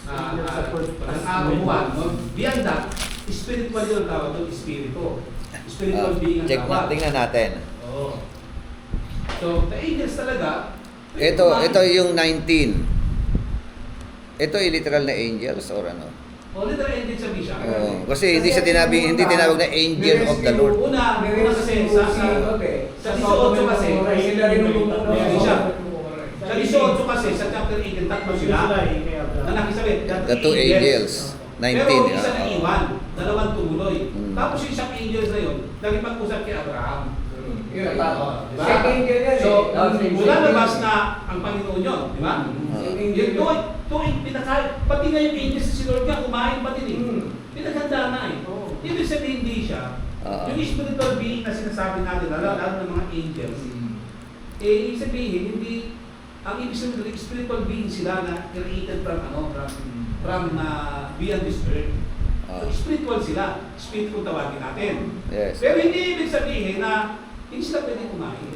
walang araw buwan. No? Beyond that, spiritual yung tawag doon, espiritu. Spiritual being ang
Check na,
tawag.
tingnan natin.
Oo. So, the angels talaga,
Ito yung 19. Ito yung literal na angels or ano?
O, literal angel sabi siya.
Kasi hindi tinawag na angel of the Lord.
Una kasi sa 18 kasi,
sila rin
Hindi siya. Sa 18 kasi, sa chapter 18, tatlo sila. Na nakisabi,
The two angels. 19.
Pero isa na
oo.
iwan, dalawang tumuloy.
Mm.
Tapos yung isang angels na yun, nagipag-usap kay Abraham.
Yun,
Diba?
Second angel yan eh.
So,
same
mula
angel.
labas na ang Panginoon yun, di ba? Yung tuwing pinaka, pati nga yung angels si Lord nga, kumain pa din eh. Pinaghanda na eh. Ibig sabihin hindi siya, yung spiritual being na sinasabi natin, lalo ng mga angels, eh, ibig sabihin, hindi, ang ibig sabihin, spiritual being sila na created from beyond this earth. So, spiritual sila. Spirit kung tawagin natin.
Yes.
Pero hindi ibig sabihin na hindi sila pwede kumain.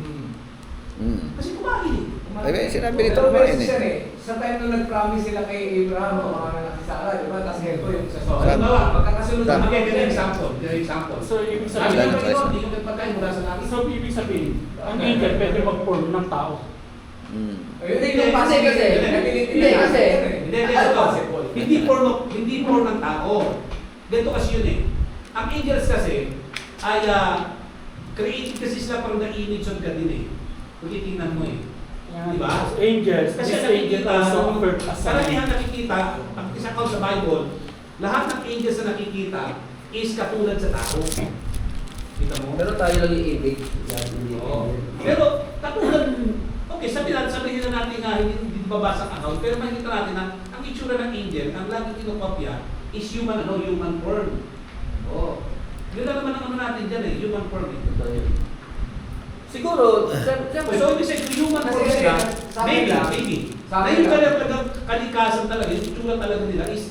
Kasi kumain eh.
Ay, sinabi nito
Pero
kumain
beses yan
eh.
Sa time nung nag-promise sila kay Abraham, mga anak ni Sarah, di ba? Tapos ito yung sa
So,
Sodom.
halimbawa,
Magkakasunod
Tama.
na
Magiging example. Example.
So, ibig
Sabi
sabihin,
ng Panginoon, hindi ko nagpagkain mula sa langit.
so, ibig sabihin, ang angel pwede mag-form ng tao.
Hindi yung possible
Kasi,
Hindi
kasi,
Hindi, hindi form ng tao. Ganito kasi yun eh. Ang angels kasi ay created kasi sila from the image of God din eh. Kung titingnan mo eh.
Yan.
Diba?
Angels.
Kasi
This
ang
angel
nakikita,
also occurred as a
karamihan nakikita, ang isa account sa Bible, lahat ng angels na nakikita is katulad sa tao. Kita mo?
Pero tayo lang yung ibig. Hindi
Oo. Pero katulad, okay, sabihin na natin nga hindi babasa ang account, pero makikita natin na ang itsura ng angel, ang laging kinokopya is human form. Oh. Yun lang naman ang ano natin dyan eh, human form.
Siguro,
So, ibig sabihin, human form
Kasi,
sila,
sa akin lang,
maybe.
sa
Na
akin
yung
lang.
talagang kalikasan talaga, yung itsura talaga nila is,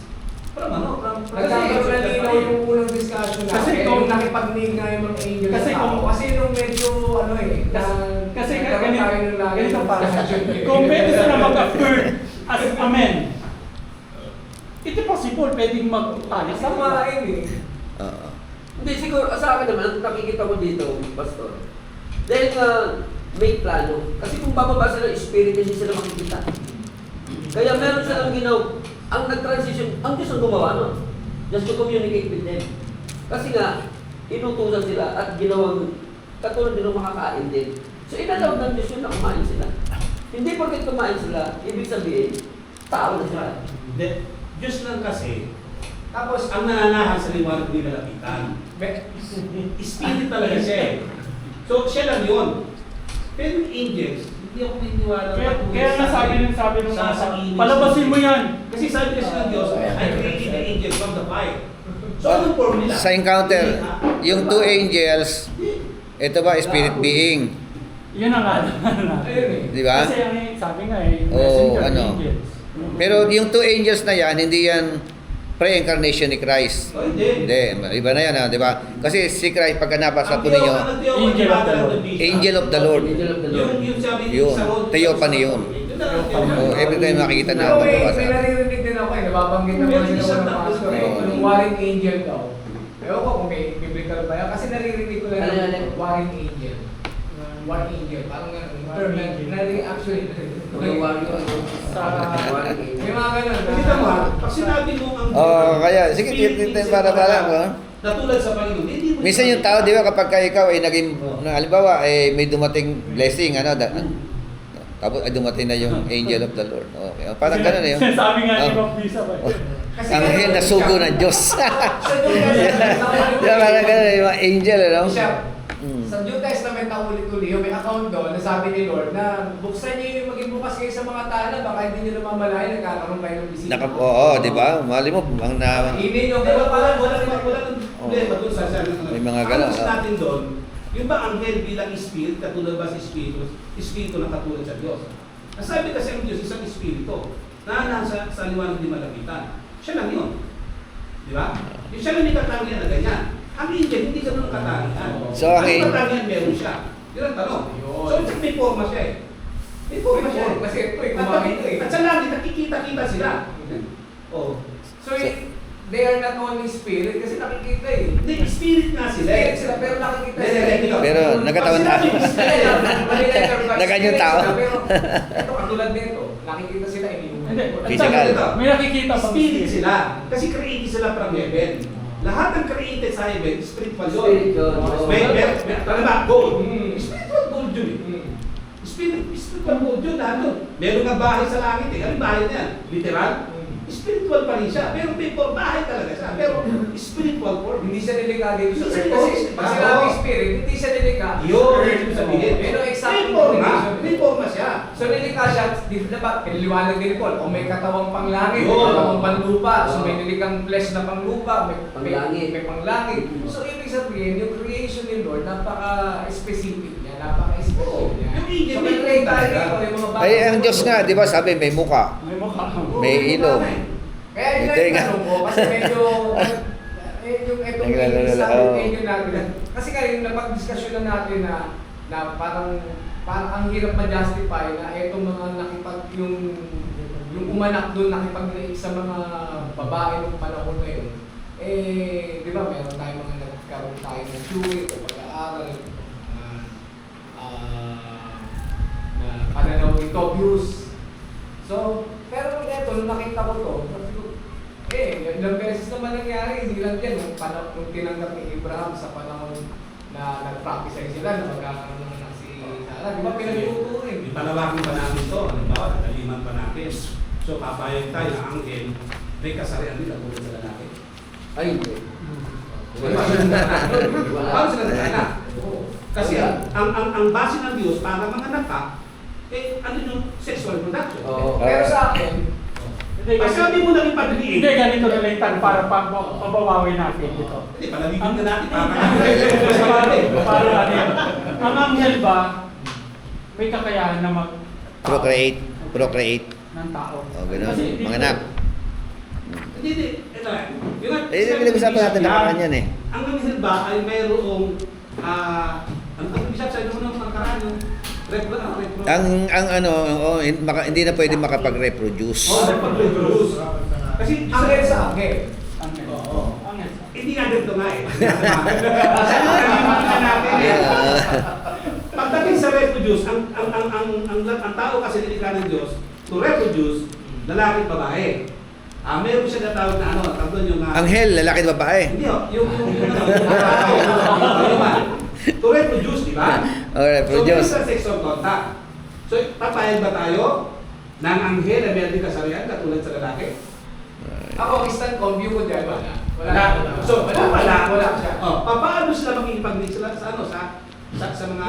from
Nagkakaroon na linaw yung unang discussion
Kasi
natin,
kung-
yung nakipag-nig nga yung mga angel
Kasi
sa tao.
kung-
Kasi nung medyo, ano eh,
Kasi
nagkaroon tayo ng lagi
ganito
ng
pa.
discussion eh.
Kung pwede sila mag-appear as a man, ito possible, pwedeng mag-tayo sa
Kumain eh.
Hindi, siguro, sa akin naman, ang nakikita ko dito, Pastor, dahil nga may plano. Kasi kung bababa sila ng spirit, hindi sila makikita. Kaya meron silang ang nag-transition, ang Diyos ang gumawa, no? Just to communicate with them. Kasi nga, inutusan sila at ginawang katulad din ng makakain din. So, inalawag ng Diyos yun na kumain sila. Hindi porket kumain sila, ibig sabihin, tao na sila.
Hindi. Diyos lang kasi,
Tapos,
ang nananahan sa liwanag ng nilalapitan. Spirit talaga siya eh. So, siya lang yun. Pero yung angels, hindi ako naniniwala.
Kaya nga sabi ng
sa image.
palabasin mo yan.
Kasi sabi kasi ng Diyos, I created the angels from the fire. So, anong form nila?
Sa encounter, yung two angels, ito ba spirit being?
Yun ang nga.
ayun eh.
Di ba?
Kasi ang sabi nga eh,
Oo,
messenger
ano.
angels.
Pero yung two angels na yan, hindi yan pre-incarnation ni Christ.
Oh, hindi.
Hindi, iba na yan, di ba? Kasi si Christ, pagka nabasa po ninyo,
Angel of the Lord.
Angel of the Lord.
Angel of the Lord.
Yung sabi
Yun, theophany yun. Oh, every time makikita na
Pero may
mababasa.
naririnig din ako eh, nababanggit naman
Pero
sila
isa
ng
na-
pastor eh,
Oo.
yung warring angel daw. Ewan ko kung may biblical ba yan, kasi naririnig ko lang
Ano,
yung warring angel. Warring angel, parang term na narinig actually.
Mga warrior,
May mga ganun.
Kita mo ha, pag sinabi mo ang...
Kaya, sige, titin para mo.
Natulad sa Panginoon, hindi mo...
Minsan yung tao, di ba, kapag ikaw ay naging, halimbawa, may dumating blessing, tapos ay dumating na yung angel of the Lord. Okay, parang gano'n na yun.
Sabi nga ni
Oh.
Bob Lisa ba?
Anghel na sugo ng Diyos.
Sa New Testament,
Di ba, parang gano'n yung mga angel, ano?
Siya,
Mm.
sa New Testament na ulit-uli, yung may account doon na sabi ni Lord na buksan niyo yung maging bukas kayo sa mga tala, baka hindi niyo namamalayan, nagkakaroon kayo ng bisita.
Oo, di ba? Mali mo, ang na...
Hindi yung
Di ba parang wala nang problema doon sa sabi ng
May mga ganun,
Ang gusto natin doon, yung ba anghel bilang spirit, katulad ba sa espiritu na katulad sa Diyos? Ang sabi kasi ang Diyos, isang espiritu, na sa liwanag di malapitan. Siya lang yun. Di ba? Yung siya lang may katangian na ganyan. Ang angel, hindi ganun ang katangian.
So, ang
ang katangian meron siya. Yun ang tanong. So, may forma siya eh. May forma siya eh.
Kasi ito eh,
At,
gumamit eh.
at sa langit, nakikita-kita sila. Oh.
So, they are not only spirit kasi nakikita eh.
Hindi, spirit nga sila eh.
Spirit sila pero nakikita
Hindi,
sila.
hindi, hindi.
Pero nagkatawan
Pag
tao.
sinabi,
Nagkanyang tao.
Pero ito katulad nito, nakikita sila
Hindi,
Physical.
may nakikita pa.
spirit sila. Kasi created sila from heaven. Lahat ng created sa heaven, spiritual yun.
Spirit yun.
Tama ba? Gold.
Mm.
Spiritual gold yun eh.
Mm.
Spiritual gold yun, lahat yun. Meron nga bahay sa langit eh. Anong bahay na yan? Literal? Spiritual pa rin siya. Pero may bahay talaga siya. Pero spiritual form.
Hindi siya nilikha dito sa
Hindi
earth.
siya
Kasi
nilikha.
pag sinabi spirit, hindi siya nilikha.
Yun, yung sabihin.
Pero exact
May forma.
definition.
May forma siya.
So nilikha siya, diba, piniliwanag din ni Paul, o may katawang panglangit, may
Yun.
katawang panlupa, so may nilikhang flesh na panglupa,
Panglangit.
may panglangit. So ibig sabihin, yung creation ni Lord, napaka-specific niya, napaka-specific niya.
Yung angel,
So
may
may create tayo
forma.
dito, yung mga bagay.
Ay, ang Diyos nga, di ba sabi may muka,
May mukha.
may ilong.
Kaya yun
Ito
ang
yung-
tanong ko, kasi medyo, yung itong
Naglalala,
sabi
oo.
medyo natin, kasi kaya yung napag-discussion na natin na parang ang hirap ma-justify na itong mga yung umanak doon nakipag-react sa mga babae ng panahon na yun, eh, di ba, meron tayong mga nagkaroon tayo ng theory o pag-aaral na pananaw ni Tobius. So, pero nung nakita ko to, sabi ko, ilang beses naman nangyari, hindi lang yan, nung tinanggap ni Abraham sa panahon na nag-prophesy sila na magkakaroon ng anak si Sarah. Di ba pinagtuturin?
Ipalawagin pa namin to. Halimbawa, nataliman pa natin. So, papayag tayo na angel, may kasarian nila tulad sa lalaki.
Ay, hindi.
Paano sila nagkaanak? Kasi ang base ng Diyos para mga anak ka, ano yung sexual reproduction.
Oo.
Pero sa akin,
Hindi,
Pag sabi mo naging pagliin,
Hindi, ganito na lang tan para pabawawi natin dito.
hindi, palaligin na natin.
Para ano yan. Ang anghel ba, may kakayahan na
Procreate.
ng tao.
O, ganun.
Kasi
Mga
dito,
anak.
Hindi. Ito lang. Yung
Pinag-usapan natin nakaraan yan eh.
Ang anghel ba ay mayroong, ang bisap sa ino ng pangkaraan, yung repro.
Hindi na pwede makapag-reproduce.
Repro-reproduce. Kasi
angel sa angel.
anghel.
Oo.
Anghel.
Hindi nga ganito nga eh. Kalimutan natin eh. Pagdating sa reproduce, ang tao kasi nilikha ng Diyos to reproduce, lalaki at babae. Meron siya natawag na ano, tawag yung
Anghel, lalaki at babae.
hindi yung to reproduce, di ba?
O, reproduce.
So, meron sa sexual contact. So, papayag ba tayo ng anghel na meron din kasarian katulad sa lalaki?
Ako, instant view ko dyan, wala.
Wala. So,
Wala siya.
Paano sila makikipag-meet sila sa ano, sa mga...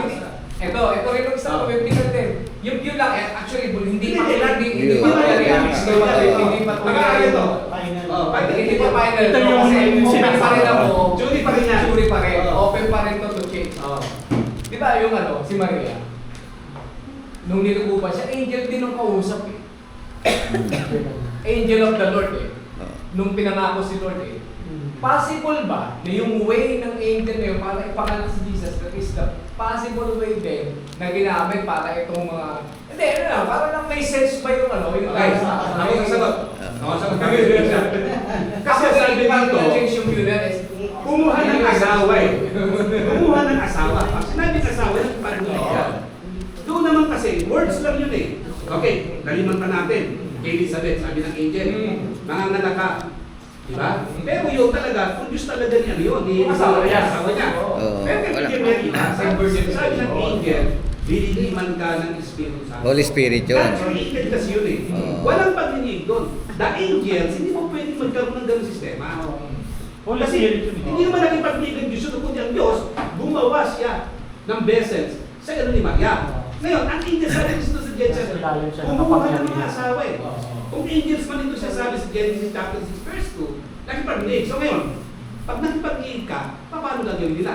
Ito rin yung isang pamimpigan din. Yung view lang, actually, hindi pa
View.
hindi pa
Pag-aaral ito.
Hindi pa final.
Ito yung
Kasi open pa rin ako.
Jury pa rin yan.
Jury pa rin.
Oo.
Open pa rin to change. Di ba yung si Maria? Nung nilugupan siya, angel din ang kausap eh. Angel of the Lord eh. Nung pinangako si Lord eh. Possible ba na yung way ng angel na yun para ipangalan si Jesus, that is the possible way din na ginamit para itong mga... Hindi, ano lang, para lang may sense ba yung yung
Guys, ako sasagot. Ako sasagot. Kasi
Kasi
sabi
parang
dito,
na-change yung view na is...
kumuha ng asawa eh. Kumuha ng asawa. Pag sinabing asawa, yung pag-ulihan. Doon naman kasi, words lang yun eh. Okay, kaliman pa natin. Elizabeth, sabi ng angel, manganganak ka. Diba? Pero yun talaga, produce talaga niya yun. Ni asawa niya.
Oo,
Pero
wala.
kaya niya iba, sabi ng angel, lililiman ka ng Espiritu Santo.
Holy Spirit yun.
That's created kasi yun eh.
Oo.
Walang pagninig doon. The angels, hindi mo pwedeng magkaroon ng ganung sistema.
Holy
Kasi
Spirit yun.
hindi naman naging pagninig ng Diyos, kundi ang Diyos, gumawa siya ng vessels sa ano ni Maria. Ngayon, ang angels sabi dito sa Genesis,
Ilalim siya ng
kumuha ng mga
kapangyarihan.
asawa eh. Kung angels man ito siya sabi sa Genesis chapter 6 verse 2, nakipag-nig. So ngayon, pag nakipag-nig ka, paano gagawin nila?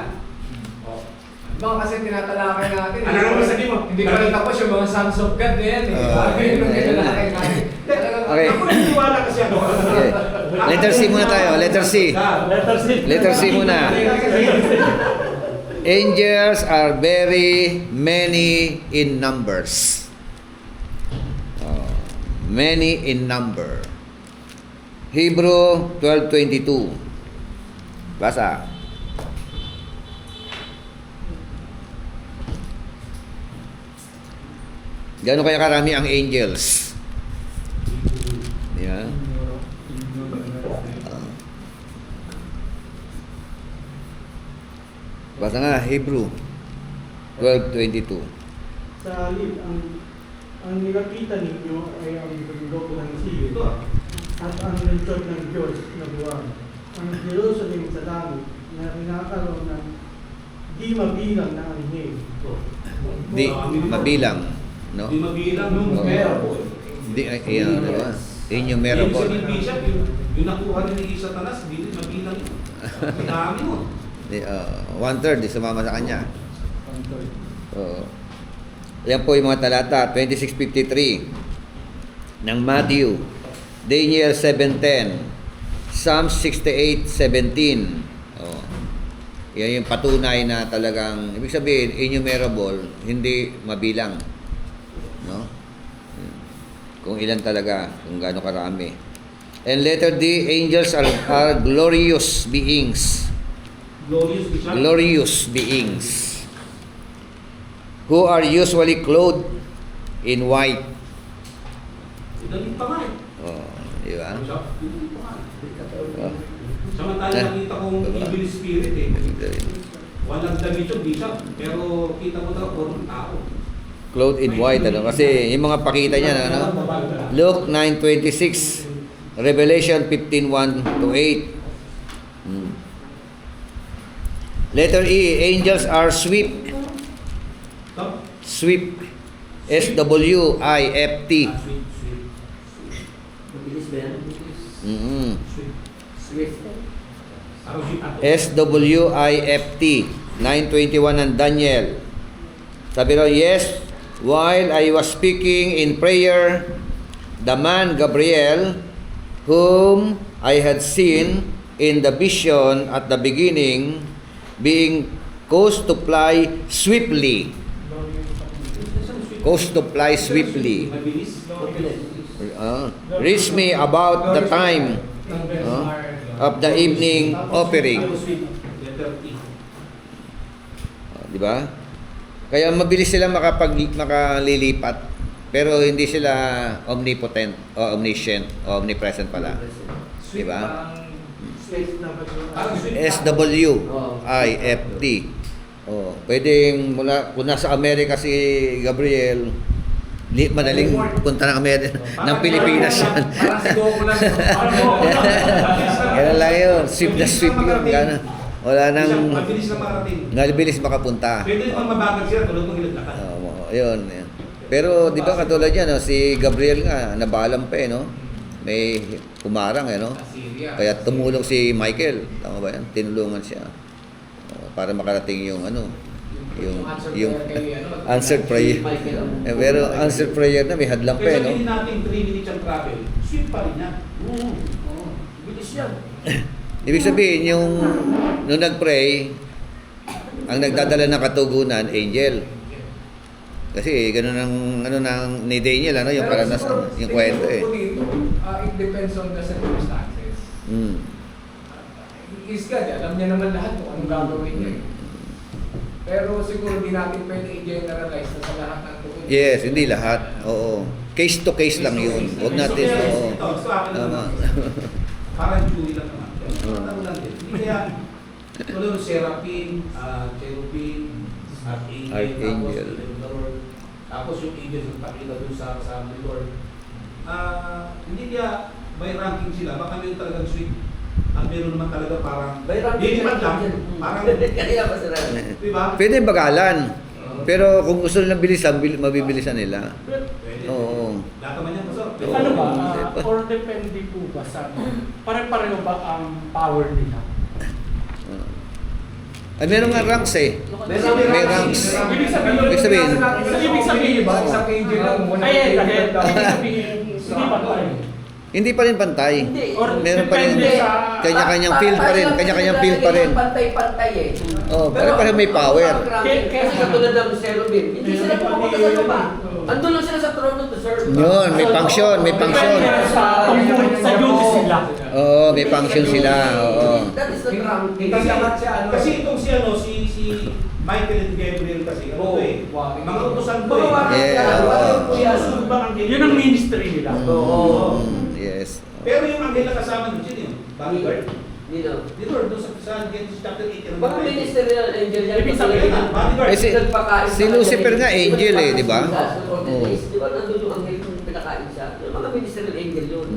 Mga kasi tinatalakay natin.
Ano naman sabi mo?
Hindi pa rin tapos yung mga sons of God na yan eh.
Oo.
Yun ang tinatalakay natin.
Okay.
Ako naniniwala kasi ako.
Okay. Letter C muna tayo. Letter C.
Letter C.
Letter C muna. Angels are very many in numbers. Many in number. Hebrew 12:22. Basa. Gaano kaya karami ang angels? Yeah. Basa nga, Hebrew 12:22.
Sa halip, ang nakita ninyo ay ang bundok ng Sion at ang lungsod ng Diyos na buwan. Ang Jerusalem sa langit na pinakaroon ng di mabilang na anghel.
Di mabilang, no?
Di mabilang yung
Oo.
meron.
Di diba? Innumerable.
Yung sabihin, Bishop, yung nakuha ni Satanas, hindi mabilang yun. Ang dami mo.
Di, 1/3 di sumama sa kanya. Oo. Yan po yung mga talata 26:53 ng Matthew, Daniel 7:10, Psalm 68:17. Oh. Yan yung patunay na talagang ibig sabihin innumerable, hindi mabilang. No? Kung ilan talaga, kung gaano karami. And letter D, angels are glorious beings.
Glorious Bishop.
Glorious beings who are usually clothed in white.
Dalit pa nga eh.
Oh, di ba?
Bishop, dalit pa nga.
Oh.
Samantala nakita kong evil spirit eh. Walang damit yung Bishop, pero kita mo daw puro tao.
Clothed in white, ano? Kasi yung mga pakita niya, ano? Luke 9:26, Revelation 15:1-8. Letter E, angels are swift.
Stop.
Swift. SWIFT.
Mabilis ba yan?
Mm-hmm.
Swift.
Parang ship ako.
SWIFT. 9:21 ng Daniel. Sabi raw, yes, while I was speaking in prayer, the man Gabriel, whom I had seen in the vision at the beginning, being caused to fly swiftly. Caused to fly swiftly.
Mabilis.
Reached me about the time of the evening offering.
Letter T.
Di ba? Kaya mabilis sila makalilipat, pero hindi sila omnipotent o omniscient o omnipresent pala. Di ba?
Swift na ba yun?
Parang sweet.
SWIFT. Oh, pwedeng mula kung nasa Amerika si Gabriel, madaling punta ng Amerika, ng Pilipinas yan.
Parang si Goku lang.
Ganun lang yun. Swift na swift yun. Ganun. Wala nang
Mabilis na marating.
nabilis makapunta.
Pwede naman mabagal sila tulad ng ilaglakan.
Yun. Pero di ba katulad yan, no? Si Gabriel nga, nabalam pa eh, no? May kumarang eh, no?
Assyria.
Kaya tumulong si Michael. Tama ba yan? Tinulungan siya. Para makarating yung ano, yung answered prayer. Pero answered prayer na may hadlang pa eh,
Kaya
no?
sabihin natin 3 minutes ang travel, sweet pa rin yan. Oo. Bilis yan.
Ibig sabihin, yung nung nag-pray, ang nagdadala ng katugunan, angel. Kasi ganun ang ano nang ni Daniel, ano, yung karanasan, yung kwento eh.
It depends on the circumstances. Is God, alam niya naman lahat kung anong gagawin niya. Pero siguro di natin pwede i-generalize na sa lahat ng tungkol.
Yes, hindi lahat. Oo. Case to case lang yun. Huwag natin, oo.
Ito, gusto akin
Tama.
naman. Parang Chewy lang naman. Pero lang din. Hindi kaya, tulad ng seraphim, cherubim,
Archangel.
Tapos yung angels yung pakita dun sa kasama ni Lord. Hindi kaya by ranking sila, baka meron talagang sweet. At meron naman talaga parang
By ranking
lilipat lang.
sila.
Parang,
Kanina pa sila.
diba?
Pwede bagalan. Pero kung gusto nilang bilisan, mabibilisan nila.
Pwede.
Oo.
Lahat naman yan, Pastor.
Oo.
Ano ba? Or depende po ba sa pare-pareho ba ang power nila?
Ay, meron nga ranks eh. May ranks.
Ibig sabihin,
Ibig sabihin,
ibig sabihin
ba? Isang angel lang.
Ayan, ibig sabihin, hindi ba tayo?
Hindi pa rin pantay.
Hindi.
Or
Meron pa rin
depende sa...
kanya-kanyang field pa rin. Kanya-kanyang field pa rin.
Pantay-pantay eh.
Oh, pero may power.
Kasi katulad ng cherubim, hindi sila pumunta sa baba. Andun lang sila sa trono to serve.
Yun, may function, may function.
Depende sa tungkol sa duty sila.
Oo, may function sila. Oo.
That is the crown.
Kasi itong si Michael and Gabriel kasi, ano to eh, mga utusan to eh.
Yeah, oo.
Susunod ba ang angel?
Yun ang ministry nila.
Oo.
Yes.
Pero yung angel na kasama doon, sino yun? Bodyguard?
Dito.
Dito, doon sa Genesis chapter 8.
Baka ministerial angel yan.
Ibig sabihin,
bodyguard.
Eh, si Lucifer nga angel eh, di ba?
Oo. Di ba nandun yung angel kung pinakain siya? Yung mga ministerial angel yun.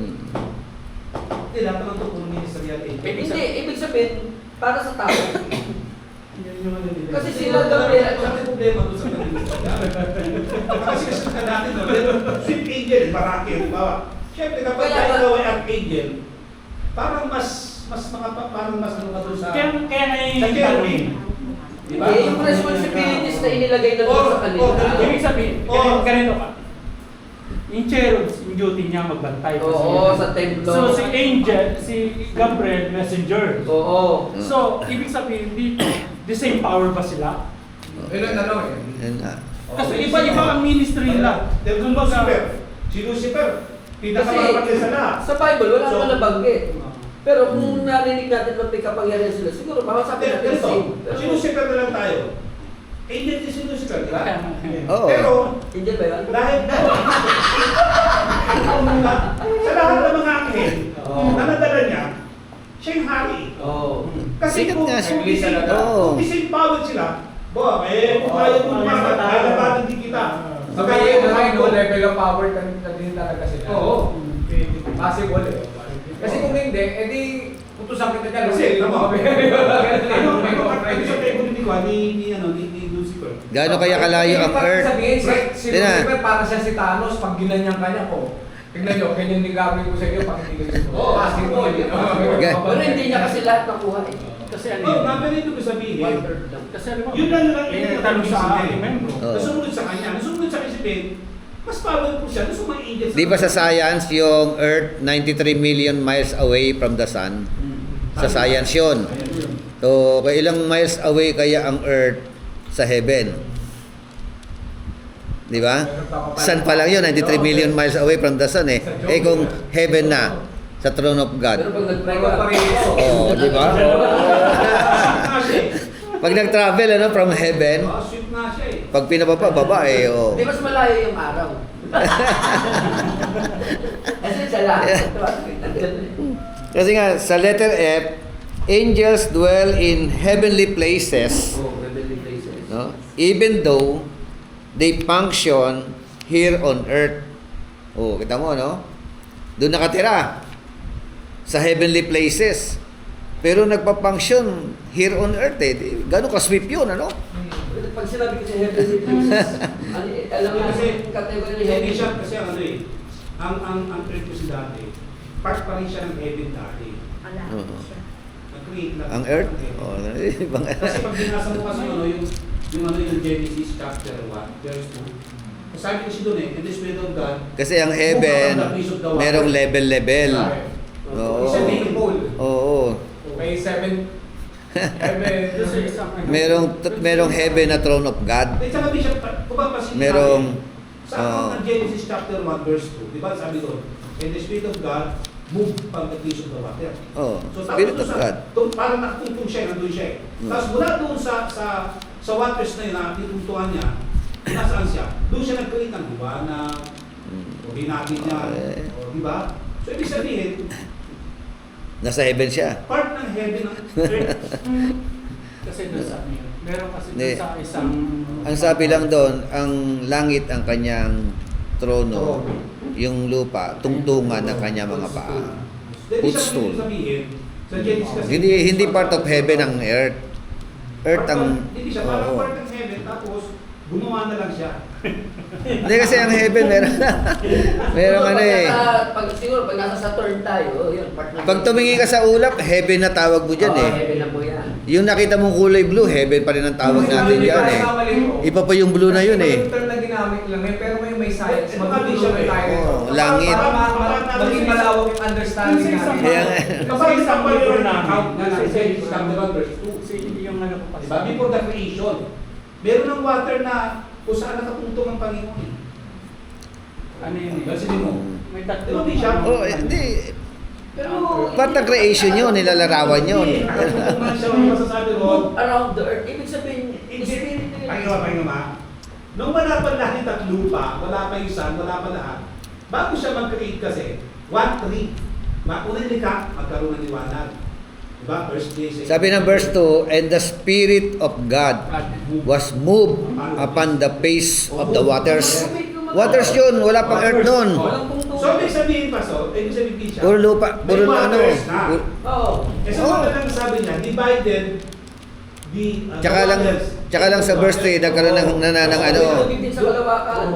Hindi, lahat naman ito kung ministerial angel.
Hindi, ibig sabihin, para sa tao.
Yan yung ano nila.
Kasi sila Gabriel at
Ang problema doon sa ministerial. Kasi kasabihan natin, no? Sweet angel, baraki, di ba? Siyempre, kapag tayo ay archangel, parang mas parang mas ano ka doon sa...
Kaya nga
Sa
yung
cherubim. Di ba?
yung responsibilities na inilagay na doon sa kanila.
Ibig sabihin, ganito ka. Yung cherubs, yung duty niya magbantay.
Oo, sa templo.
So si angel, si Gabriel, messenger.
Oo.
So, ibig sabihin dito, the same power ba sila?
Yun ang tanong eh.
Yan nga.
Kasi iba-iba ang ministry nila.
Kung Lucifer, si Lucifer, pinakamalapit sa lahat.
Sa Bible, wala
So,
naman nabanggit. Pero kung narinig natin na may kapangyarihan sila, siguro baka sabi natin
Ganito,
same.
si Lucifer na lang tayo. Angel din si Lucifer, di ba?
Oo.
Pero,
Angel ba yun?
dahil sa lahat ng mga anghel na nadala niya, siya yung hari.
Oo.
Kasi
Sikat
kung
nga siya.
kung
Oo.
the same power sila, kung kaya mo naman, kaya labanan din kita.
Sabihin na ngayon, no level of power na din talaga sila.
Oo.
Possible eh. Kasi kung hindi, edi utusan kita dyan.
Kasi, tama.
Ano?
Ano sa table ni Lucifer?
Gaano kaya kalayo ang Earth?
Sabihin, si
Tingnan.
Lucifer para siya si Thanos pag ginanyan ka niya ko. Tignan nyo, ganyan din gagawin ko sa iyo pag hindi ganyan ko.
Oo,
Possible.
Pero hindi niya kasi lahat nakuha eh.
Kasi ano
Oo,
yun?
namin ito ko sabihin.
One-third lang.
Kasi ano ba?
Yun lang lang
Eh, tanong sa aking membro.
Oo.
Nasumunod sa kanya. Nasumunod sa isipin, mas powerful siya. Gusto mga angels.
Di ba sa science yung Earth 93 million miles away from the sun? Sa science yun. So, ilang miles away kaya ang Earth sa heaven? Di ba? Sun pa lang yun, 93 million miles away from the sun eh. Eh kung heaven na, sa throne of
Pero
God.
pag nag-pray ka,
Oo, di ba? Pag nag-travel ano, from heaven,
Sweet na siya eh.
pag pinababa, baba eh. Oh.
di mas malayo yung araw. Kasi siya lang.
Kasi nga, sa letter F, angels dwell in heavenly places,
Oh, heavenly places.
no? Even though they function here on earth. Oh, kita mo, no? Doon nakatira sa heavenly places. Pero nagpa-function here on earth eh. Gano'n ka-sweep yun, ano?
Pag sinabi ko sa heavenly places, alam mo kasi yung category ni heaven.
Kasi ano eh, ang earth ko si dati, part pa rin siya ng heaven dati.
Ala,
Oo.
siya.
Nag-create lang.
Ang earth?
ng heaven.
Oh, ibang
Kasi pag binasa mo kasi yung Genesis chapter 1, verse 2, sabi kasi doon eh, in the Spirit of God,
Kasi ang heaven, merong level-level. Oo.
Isa din yung pole.
Oo.
May 7 heaven.
Kasi isang ano.
Merong heaven na throne of God.
at saka di siya, kung ba pasin
Merong,
sa Genesis chapter 1, verse 2, di ba sabi doon, in the Spirit of God, move pag the face of the water.
oh,
So
Spirit
tapos
of God.
parang nakatungtong siya, nandun siya eh. Tapos mula doon sa waters na yun, na tinutungtungan niya, nasaan siya? Doon siya nag-create ng liwanag, o binagin niya, o di ba? So ibig sabihin,
Nasa heaven siya.
part ng heaven ng earth.
Kasi doon sa ano yun. Meron kasi
Hindi.
doon sa isang...
Ang sabi lang doon, ang langit ang kanyang trono, yung lupa, tungtungan ng kanyang mga paa.
Hindi siya
Footstool.
pwede sabihin, sa Genesis kasi,
Hindi part of heaven ang earth. Earth ang...
Hindi siya, parang
Oo.
part ng heaven, tapos gumawa na lang siya.
Hindi kasi ang heaven merong ano eh.
Siguro pag nasa Saturn tayo, yun, part ng
Pag tumingin ka sa ulap, heaven na tawag mo dyan eh.
Heaven na po yan.
Yung nakita mong kulay blue, heaven pa rin ang tawag natin dyan eh. Iba pa yung blue na yun eh.
Yung term na ginamit lang eh, pero may science.
Magkakabit siya eh.
Tayo.
Oo, langit.
Para maging malawak understanding
Kasi
natin.
Kaya nga.
Kapag isang
libro
yung
namin.
account nga
Kasi
natin,
sa
Genesis chapter 1 verse 2.
Kasi yung ano ko pa.
Diba? Before the creation. Meron ng water na kung saan nakatungtong ang Panginoon.
Ano yun eh?
Gasinin mo.
May tatlo.
Pero hindi siya.
Oh, hindi.
Pero,
Part ng creation yun, nilalarawan yun.
Hindi. Nakatungtong man siya ang masasabi ron.
move around the earth. Ibig sabihin, spirit nila.
Panginoon. Nung wala pa langit at lupa, wala pa yung sun, wala pa lahat, bago siya mag-create kasi, 1-3, unang likha, magkaroon ng liwanag. Diba? First day, second
Sabi ng verse 2, and the Spirit of God was moved upon the face of the waters. Waters yun, wala pang earth nun.
Walang pungtungan.
So, ibig sabihin pa, ibig sabihin siya,
Puro lupa, puro
may
ano.
waters na.
Oo.
Eh, sa mga lang sabi niya, divided the
Tsaka lang sa verse 3, nagkaroon ng ano.
Tubig din sa kalawakan.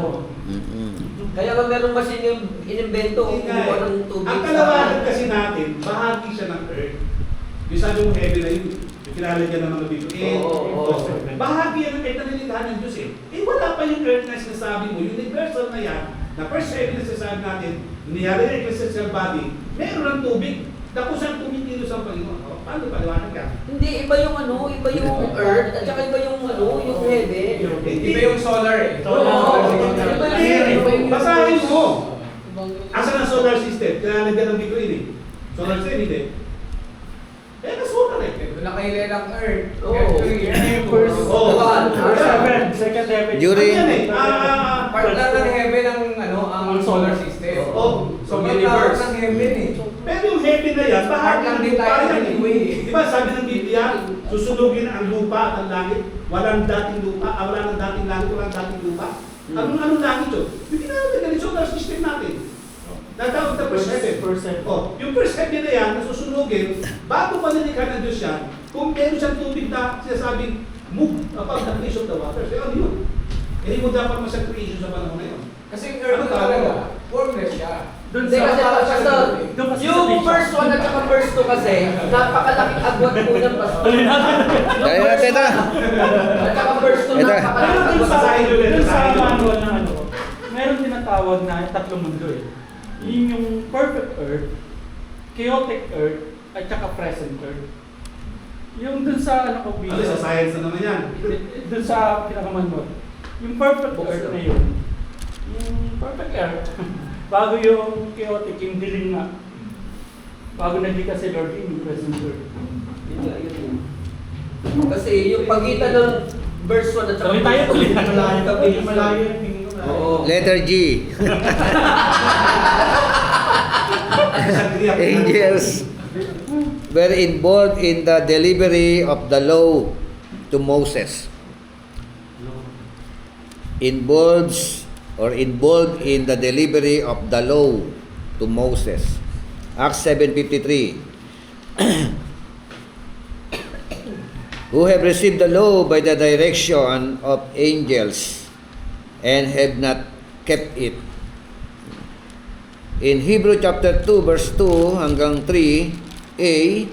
Mm-mm.
Kaya kung meron machine yung inimbento, kumuha ng tubig
Ang kalawakan kasi natin, bahagi siya ng earth. Yung sabi mo heaven na yun, yung kinalagyan ng mga bituin.
Oo.
Bahagi yan ng earth na nilikhaan ng Diyos eh. Eh wala pa yung earth na sinasabi mo, universal na yan, na first heaven na sinasabi natin, nangyari na ecclesiastical body, meron ng tubig, na kung saan tumikilos ang Panginoon. O, paano paliwanag ka?
Hindi, iba yung ano, iba yung earth, at saka iba yung ano, yung heaven.
Iba yung solar eh.
Basahin mo! Asan ang solar system? Kinalagyan ng bituin eh. Solar system, hindi. Eh, na-solar eh.
Ito na kayo ng earth.
Oo.
First,
Oo.
second heaven.
During-
Ano yan eh?
Part lang ng heaven ang solar system.
Oh,
So, universe ng heaven eh.
Pero yung heaven na yan, bahagi
Part lang
ng
din
lupa
tayo
yan
ng
eh.
way.
Di ba sabi ng Biblia, susunugin ang lupa at ang langit. Walang dating lupa, wala nang dating langit, walang dating lupa. Anong langit yun? Yung kinalagyan yung solar system natin. Natawag na first heaven.
First heaven.
Oh, yung first heaven na yan, nasusunugin, bago pa nilikha ng Diyos yan, kung meron siyang tubig na sinasabing move above the face of the waters, eh ano yun? Eh, mo dapat mo sa creation sa panahon na yun.
Kasi yung earth talaga, formless siya.
Doon
Hindi kasi
sa
basta,
doon kasi sa
yung
vision.
first 1 at saka first 2 kasi, napakalaking agwat po ng pastor.
Kaya natin na.
At saka first 2,
Ito.
Pero
napakalaking
doon sa,
Basahin ulit,
doon sa
basahin ulit.
manual ng ano, meron tinatawag na tatlong mundo eh. Yun yung perfect earth, chaotic earth, at saka present earth. Yung dun sa ano ko
Ano sa science na naman yan?
dun sa pinakamanual. Yung perfect earth na yun, yung perfect earth, bago yung chaotic, yung dilim nga. Bago naglikha si Lord yung present earth.
Yun nga, yun. Kasi yung pagitan ng verse 1 at saka
Sabi tayo tuloy.
Malayo yung tingin ko.
Oo.
Letter G. Angels were involved in the delivery of the law to Moses. Involved in the delivery of the law to Moses. Acts 7:53. Who have received the law by the direction of angels and have not kept it. In Hebrew chapter 2 verse 2 hanggang 3a,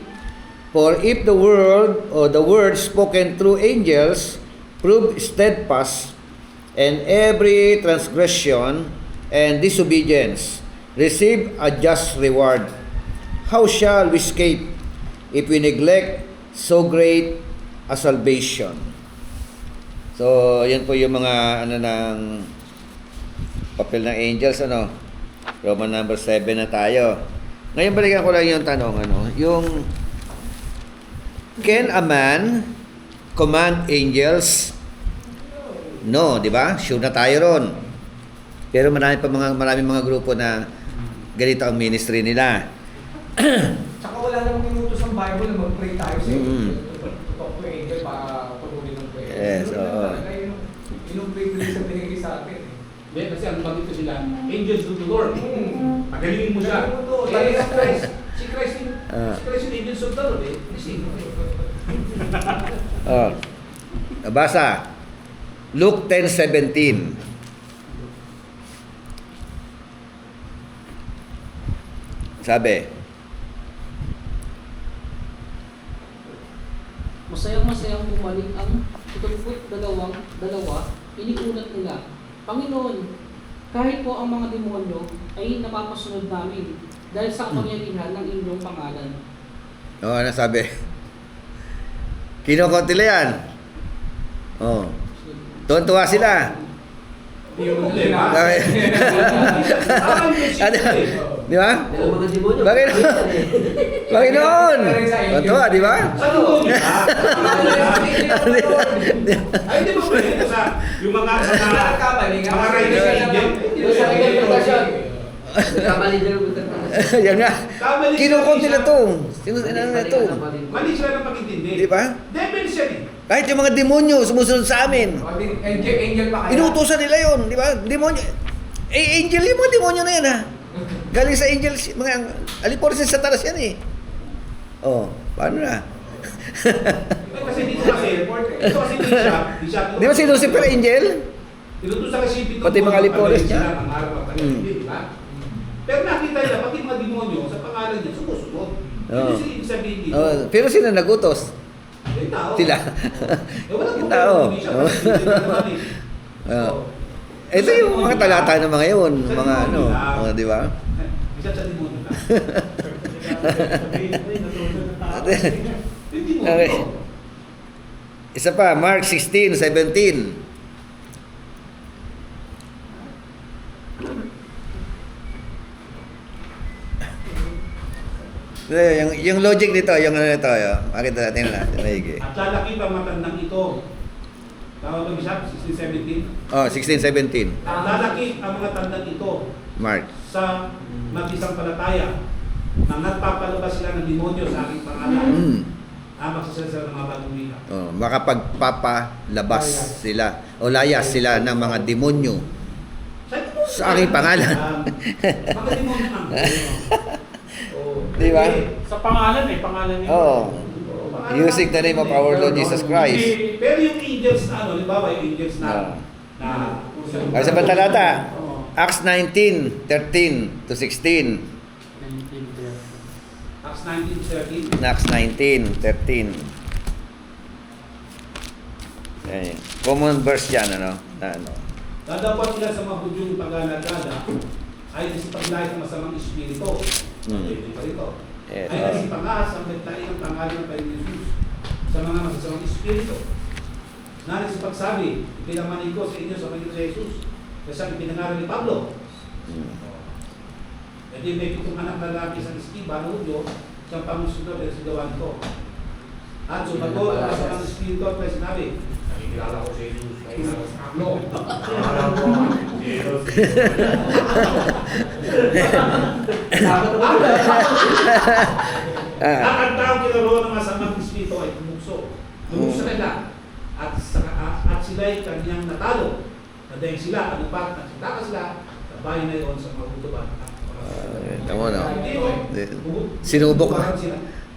for if the word or the word spoken through angels prove steadfast, and every transgression and disobedience receive a just reward, how shall we escape if we neglect so great a salvation? So, yan po yung mga ano ng papel ng angels, ano. Roman number 7 na tayo. Ngayon balikan ko lang yung tanong, ano, yung can a man command angels? No, di ba? Sure na tayo ron. Pero maraming mga grupo na ganito ang ministry nila.
Tsaka wala namang inutos ang Bible na mag-pray tayo sa talk to angel para pununin ng prayer.
Yes, oo.
Inong-pray ko sa binigay sa atin.
Hindi, kasi ang bagay ko sila, angels to the Lord. Pagalingin mo siya.
Galing mo to.
Eh, si Christ, si Christ yung angels of the Lord eh. Kasi,
Oh. Basa. Luke 10:17. Sabi,
Masayang-masayang bumalik ang 72 iniulat nila, Panginoon, kahit po ang mga demonyo ay napapasunod namin dahil sa kapangyarihan ng inyong pangalan.
Oh, ano sabi? Kinukunti nila yan. Oh. Tuwan-tuwa sila.
Yung problema.
Okay.
Tama yung prinsipyo eh.
Di ba?
Pero mga demonyo.
Bakit? Panginoon! Tuwa, di ba?
Sa dulo nila. Ay, di ba pwede sa yung mga writers sa Indian?
Sa interpretasyon.
Nagkamali din yung interpretasyon.
Yan nga. Kinukunti nila to. Sinusinan na ito.
Mali sila ng pag-intindi.
Di ba?
Devils yan eh.
Kahit yung mga demonyo sumusunod sa amin.
Angel pa kaya?
Inuutosan nila yun, di ba? Demonyo. Eh, angel yung mga demonyo na yan, ha? Galing sa angel, mga aliporis sa Satanas yan, eh. Oh, paano na?
Kasi dito kasi di siya.
Di ba si Lucifer angel?
Tinutusan kasi dito.
Pati mga aliporis niya.
Ang araw at hindi, di ba? Pero nakita nila, pati mga demonyo, sa pangalan niya, sumusunod. Hindi sila ibig sabihin dito.
Oh, pero sino nagutos?
Yung tao.
Sila.
Walang
Yung tao.
hindi siya kasi hindi naman eh.
Oh. Ito yung mga talata ng mga yun, mga ano, di ba?
Isa sa demonyo lang.
Sabihin ko, natutunan ng tao.
Hindi mo.
Okay. Isa pa, Mark 16:17. Yung logic nito, yung ano nito, makita natin maigi.
At lalaki pa matandang ito. Tawag kami siya, 16-17.
Oh, 16:17.
At lalaki ang mga tandang ito
Mark.
sa mag-isang palataya na nagpapalabas sila ng demonyo sa aking pangalan. Magsasalita ng mga bagong wika.
Oh, makapagpapalabas sila o layas sila ng mga demonyo sa aking pangalan.
Mga demonyo ang.
Di ba?
Sa pangalan pangalan niya.
Oh. Using the name of our Lord Jesus Christ.
Pero yung angels na ano, halimbawa yung angels na
Ay, sa pantalata,
Oo.
Acts 19:13 to 16.
19:13.
Acts 19:13.
Acts 19:13. Ayan. Common verse yan, ano? Na, ano?
Dadapat sila sa mga Hudyong pag-alagada ay nasipaglahi ng masamang espiritu. Hindi pa rito.
Yes.
Ay nasipangas ang nagtaing ng pangalan ng Panginoon Jesus sa mga masasamang espiritu. Na nagsipagsabi, ipinamanin ko sa inyo sa Panginoon Jesus. Kasi ang ipinangaral ni Pablo. Hindi may pitong anak na lalaki sa Iskiba, Hudyo, siyang pangusunod at sigawan ko. At sumagot ang masamang espiritu at may sinabi, nakikilala ko si Jesus, nakikilala ko si Pablo. At ang taong kinoroon ng masamang espiritu ay tumukso. Tumukso nila. At sila'y kanyang natalo. Nadayang sila, anupat, nagsitaka sila sa bahay na iyon sa mga hutuban.
Tama na. Sinubok na.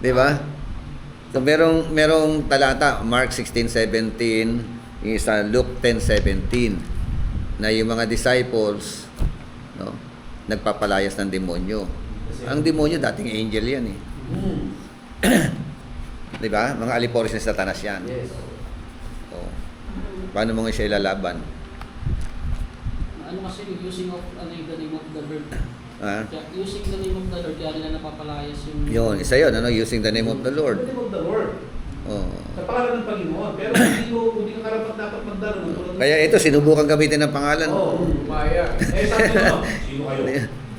Di ba? So merong talata, Mark 16:17, yung isa Luke 10:17, na yung mga disciples, no, nagpapalayas ng demonyo. Ang demonyo dating angel yan eh. Di ba? Mga aliporis ng Satanas yan.
Yes.
Oh. Paano mo nga siya ilalaban?
Ano kasi using of the name of the Lord.
Ha?
Kaya using the name of the Lord, kaya nila napapalayas yung...
Yun, isa yun, ano? Using the name of the Lord.
The name of the Lord.
Oh.
Sa pangalan ng Panginoon. Pero hindi ka karapat dapat magdalo ng tulad.
Kaya ito, sinubukan gamitin ng pangalan.
Oo.
Maya.
Eh, sabi mo, sino kayo?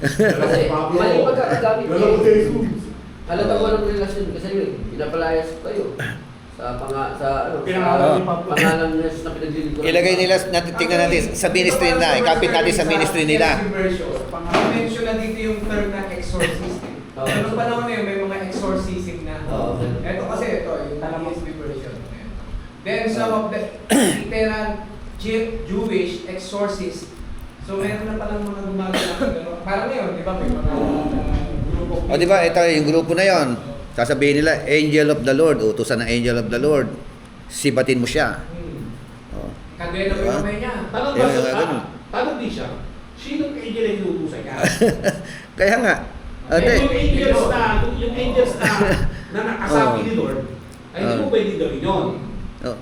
Kasi mali pagkakagamit
Dalawa si
eh.
Jesus.
Halata ko ng relasyon kasi yun, pinapalayas kayo sa
Pinangalan ni Pablo.
pangalan ng Jesus na pinaglilingkuran.
Ilagay nila, tingnan natin sa ministry nila, ikapit natin sa ministry nila.
Mention na dito yung term na exorcist. Pero nung panahon na yun, may mga exorcism na. Ito kasi, yung ESV version. Then some of the literal Jewish exorcists. So meron na palang mga gumagawa ng gano'n. Parang ngayon, di ba, may mga grupo.
O di ba, ito yung grupo na yon. Sasabihin nila, Angel of the Lord, utusan ng Angel of the Lord. Sibatin mo siya. Oh.
Kagaya na
Diba?
yung kamay niya.
Tanong
Yan,
ba
yung
sa
ganun.
tanong din siya, sinong angel ay inutusan niya?
Kaya nga. Ate,
Yung angels na nakasabi ni Lord, ay hindi mo pwede gawin yun.
oh.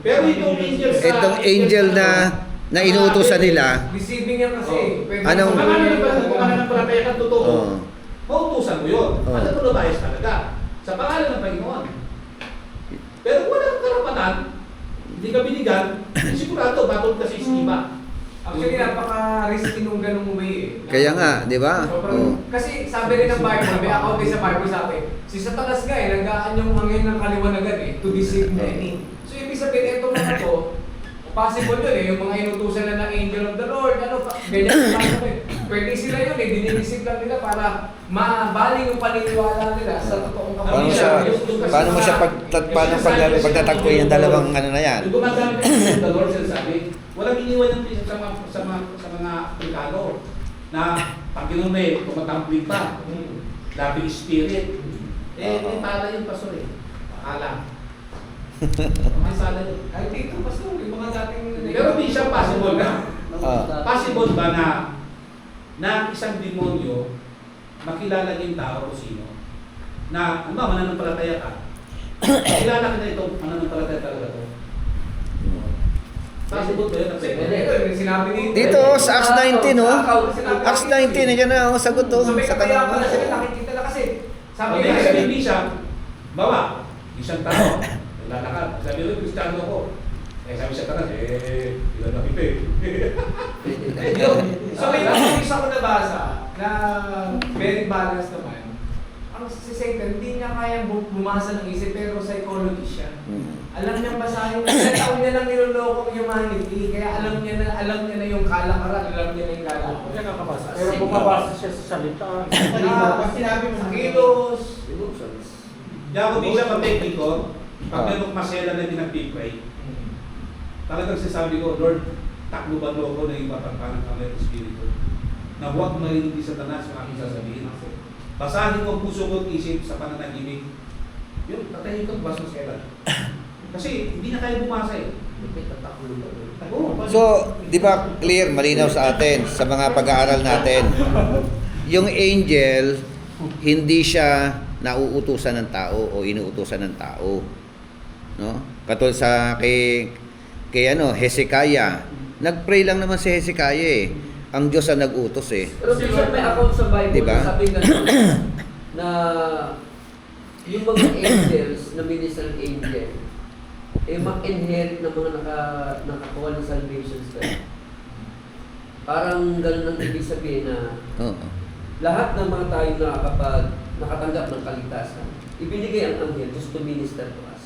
Pero itong angels
Itong angel na na inuutosan nila.
Deceiving yan kasi. Pwede
Anong-
Kung pangalan ng palataya ka totoo,
Oo.
mautusan mo yun.
Oo.
Alam mo na bias talaga. Sa pangalan ng Panginoon. Pero walang karapatan, hindi ka binigyan, sigurado, batol ka sa iskiba.
Actually, napaka-risky nung ganung way eh.
Kaya nga, di ba?
Sobrang,
Oo.
kasi sabi rin ng Bible, may account din sa Bible sabi, si Satanas nga eh, naggaan yung angel ng kaliwanagan eh, to deceive many. So ibig sabihin, itong mga to, possible yun eh, yung mga inutusan na ng angel of the Lord, ano pa, ganyan pa eh. Pwede sila yun eh, dininisip lang nila para mabaling yung paniniwala nila sa totoong
Paano
kapatid.
siya, paano mo siya pagtatagpuin yung dalawang ano na yan?
Yung gumagamit ng the Lord sinasabi, walang iniwan ng piso sa mga Aplikano na Panginoon may tumatampling pa. Labing spirit. May pala yung pastor eh. Pakala. May sala yun.
Ay, dito, pastor, yung mga dating...
Pero di siya possible na.
Ah.
Possible ba na isang demonyo makilala niya yung tao o sino? Na, ano ba, mananampalataya ka? Kilala ka na ito, mananampalataya talaga ito. Possible ba yun?
Sinabi ni...
Dito, sa Acts 19, oh. Acts 19, nandiyan na ang sagot, oh.
Sabi
Sa
ka kaya
tanong
pala sila
mo.
nakikita na kasi. Sabi
Sabi
nga,
kasi hindi siya, bawa, isang tao, lalakad. Sabi ko, Kristiyano ako. Sabi siya tanas, ilan na kita
so may isa ko nabasa na very balanced naman. Ang si Satan, hindi niya kaya bumasa ng isip pero psychologist siya. Alam niya basahin, ilang taon niya lang niloloko ang humanity, kaya alam niya na yung kalakaran, alam niya na yung kalakaran.
Kaya nakabasa. Pero bumabasa siya sa salita.
Pag sinabi mo
Sa kilos.
Di ako di siya ka-technico, pag merong masela na pinag-pray, talagang sasabi ko, Lord, takluban mo ako na yung mapagpanang kamay ng Espiritu. Na huwag marinig sa tanas ang aking sasabihin. Basahin mo ang puso ko at isip sa pananahimik. Yun, tatahin ko, basta kailan. Kasi hindi na kaya bumasa eh.
So, di ba clear, malinaw sa atin, sa mga pag-aaral natin, yung angel, hindi siya nauutusan ng tao o inuutusan ng tao. No? Katulad sa kay Hezekiah. Nag-pray lang naman si Hezekiah eh. Ang Diyos ang nag-utos eh.
Pero Bishop, may account sa Bible
Diba?
na sabi na yung mga angels na ministering angel mag-inherit ng mga nakakuha ng salvation step. Parang ganun ang ibig sabihin na
Oo.
lahat ng mga tayo nakatanggap ng kaligtasan, ibinigay ang anghel just to minister to us.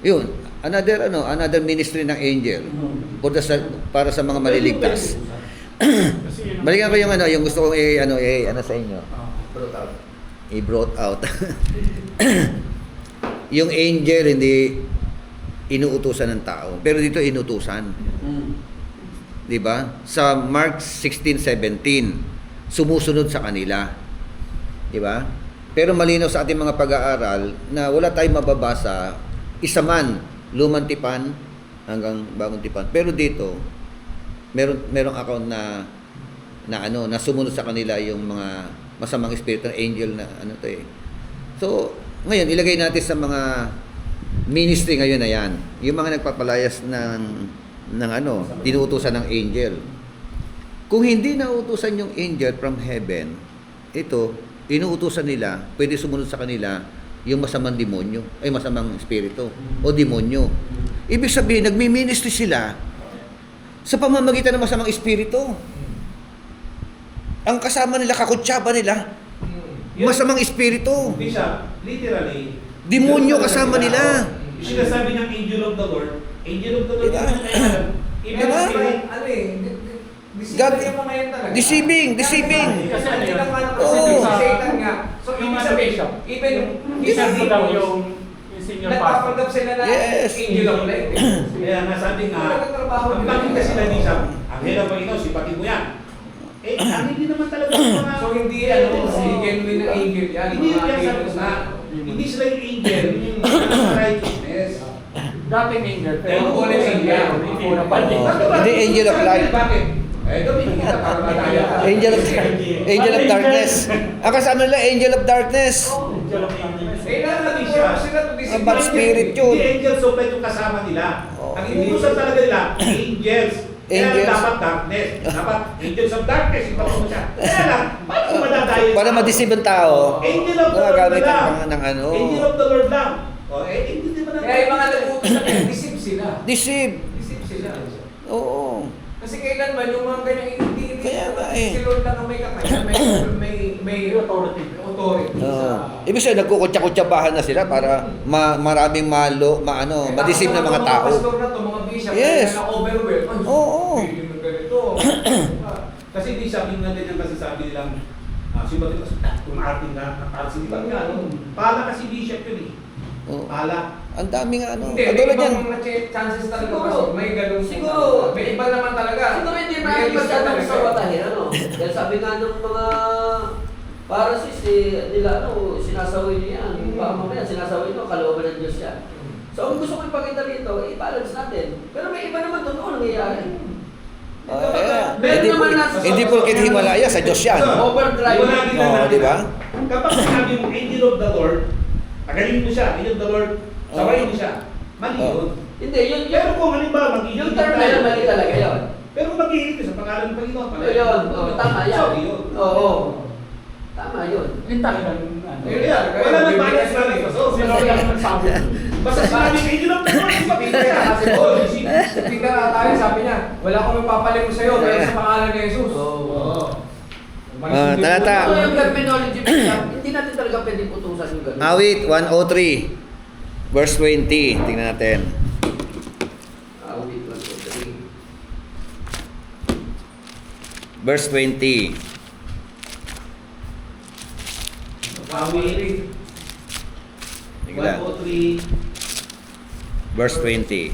Yun, another ministry ng angel para sa mga maliligtas. Balikan ko yung gusto kong sa inyo.
Brutal.
I-brought out. Yung angel hindi inuutusan ng tao, pero dito inutusan. 'Di ba? Sa Mark 16:17, sumusunod sa kanila. 'Di ba? Pero malinaw sa ating mga pag-aaral na wala tayong mababasa isa man lumang tipan hanggang bagong tipan. Pero dito merong account na sumunod sa kanila yung mga masamang espiritu ng angel na So, ngayon ilagay natin sa mga ministry ngayon na yan. Yung mga nagpapalayas ng tinuutusan ng angel. Kung hindi nauutusan yung angel from heaven, ito, inuutusan nila, pwede sumunod sa kanila yung masamang demonyo, masamang espiritu o demonyo. Ibig sabihin, nagmi-ministry sila sa pamamagitan ng masamang espiritu. Ang kasama nila, kakutsaba nila, masamang espiritu.
Hindi siya, literally,
Demonyo kasama nila.
Yung sinasabi ng angel of the Lord,
Diba?
ibig
Diba?
sabihin,
Ano eh,
God,
deceiving yung mga yan talaga.
deceiving.
Kasi ano yun?
Oo.
Si Satan nga. So,
Yung
ibig
ano,
sabihin,
Bishop,
even
Isa ko daw
demons,
yung senior pastor.
nagpapanggap sila na
Yes.
angel of light.
kaya nga sabi nga,
Nagtatrabaho
ang
nila.
bakit kasi hindi siya, ang hela pa ito, sipatin mo yan. Hindi naman talaga yung mga...
So, hindi si genuine na angel yan.
Hindi
Mga
yan
angels
sa hindi sila yung angel, yung righteousness.
Dating angel, pero
Pero
ulit
angel.
hindi ko na panig.
Hindi angel of light.
Bakit? Gawin kita para mataya.
Angel of darkness. Ang kasama nila, angel of darkness.
Hindi siya.
Ang bad spirit yun.
Hindi angels so yung kasama nila. Ang inutusan talaga nila, angels. Kaya
Angels.
dapat darkness. Dapat angels of darkness. Iba mo siya. Kaya lang, paano mo madadayo?
Para madeceive ang tao,
Angel of the Lord
gumagamit
na lang.
ang ng ano.
Angel of the Lord lang. O, hindi mo na.
Kaya yung mga nag-uutos na kayo, deceive sila.
Deceive.
Deceive sila.
Oo.
Kasi kailanman yung mga ganyang hindi
Kaya nga eh.
si Lord lang ang may kakaya, may authority. Authority
Oo.
sa...
Ibig sabihin, nagkukutsa-kutsabahan na sila para maraming madeceive na mga tao.
Mga pastor na to, mga bishop,
Yes.
na overwhelmed. Ay,
Oo.
hindi mo ganito.
Kasi di sabi nga din yung kasasabi nilang simpatik kung ating na kasi di ba nga, pala kasi bishop yun eh.
Oo.
Pala.
Ang daming ano.
Hindi, may
Katulad yan.
ibang chances talaga
Siguro.
kasi may ganun.
Siguro.
May iba naman talaga.
Siguro hindi
May
marami
lista
masyadong
talaga.
sa watahin, ano? Dahil sabi nga ng mga Pharisees, nila, sinasaway niyo yan. Baka mamaya, sinasaway niyo, kalooban ng Diyos yan. So, ang gusto ko ipakita rito, i-balance natin. Pero may iba naman totoo nangyayari.
Hindi hindi porket Himalaya sa Diyos yan.
Overdrive.
Oo, di ba?
Kapag sinabi mo angel of the Lord, tagaling mo siya, angel of the Lord, sawayin mo siya. Mali yun.
Hindi, yun,
Pero kung halimbawa maghihilig
yung term na yun, mali talaga yun.
Pero kung maghihilig ka sa pangalan ng Panginoon,
Yun, tama yan.
Sorry yun.
Oo. Tama yun.
Yung talagang
Yun yan. Wala nang bias na rin. So,
sino lang nagsabi.
basta sinabi ng angel of the Lord, di ba?
Peter nga kasi Peter nga tayo, sabi niya, wala akong ipapalim sa iyo, pero sa pangalan ni Jesus.
Oo.
Talata.
Ito yung terminology, hindi natin talaga pwedeng utusan yung ganun.
Awit 103. Verse 20. Tingnan natin.
Awit 103.
Verse 20.
Awit
Tingnan.
103.
Verse 20.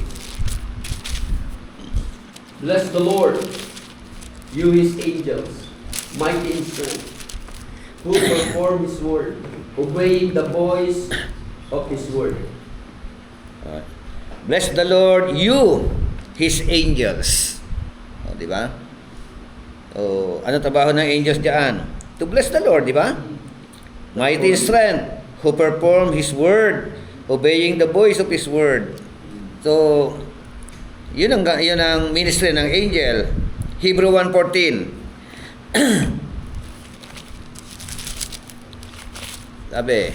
Bless the Lord, you His angels, mighty in strength, who perform His word, obeying the voice of His word.
Bless the Lord, you, His angels. O, di ba? O, ano trabaho ng angels diyan? To bless the Lord, di ba? Mighty in strength, who perform His word, obeying the voice of His word. So, yun ang ministry ng angel. Hebrew 1:14. Sabi,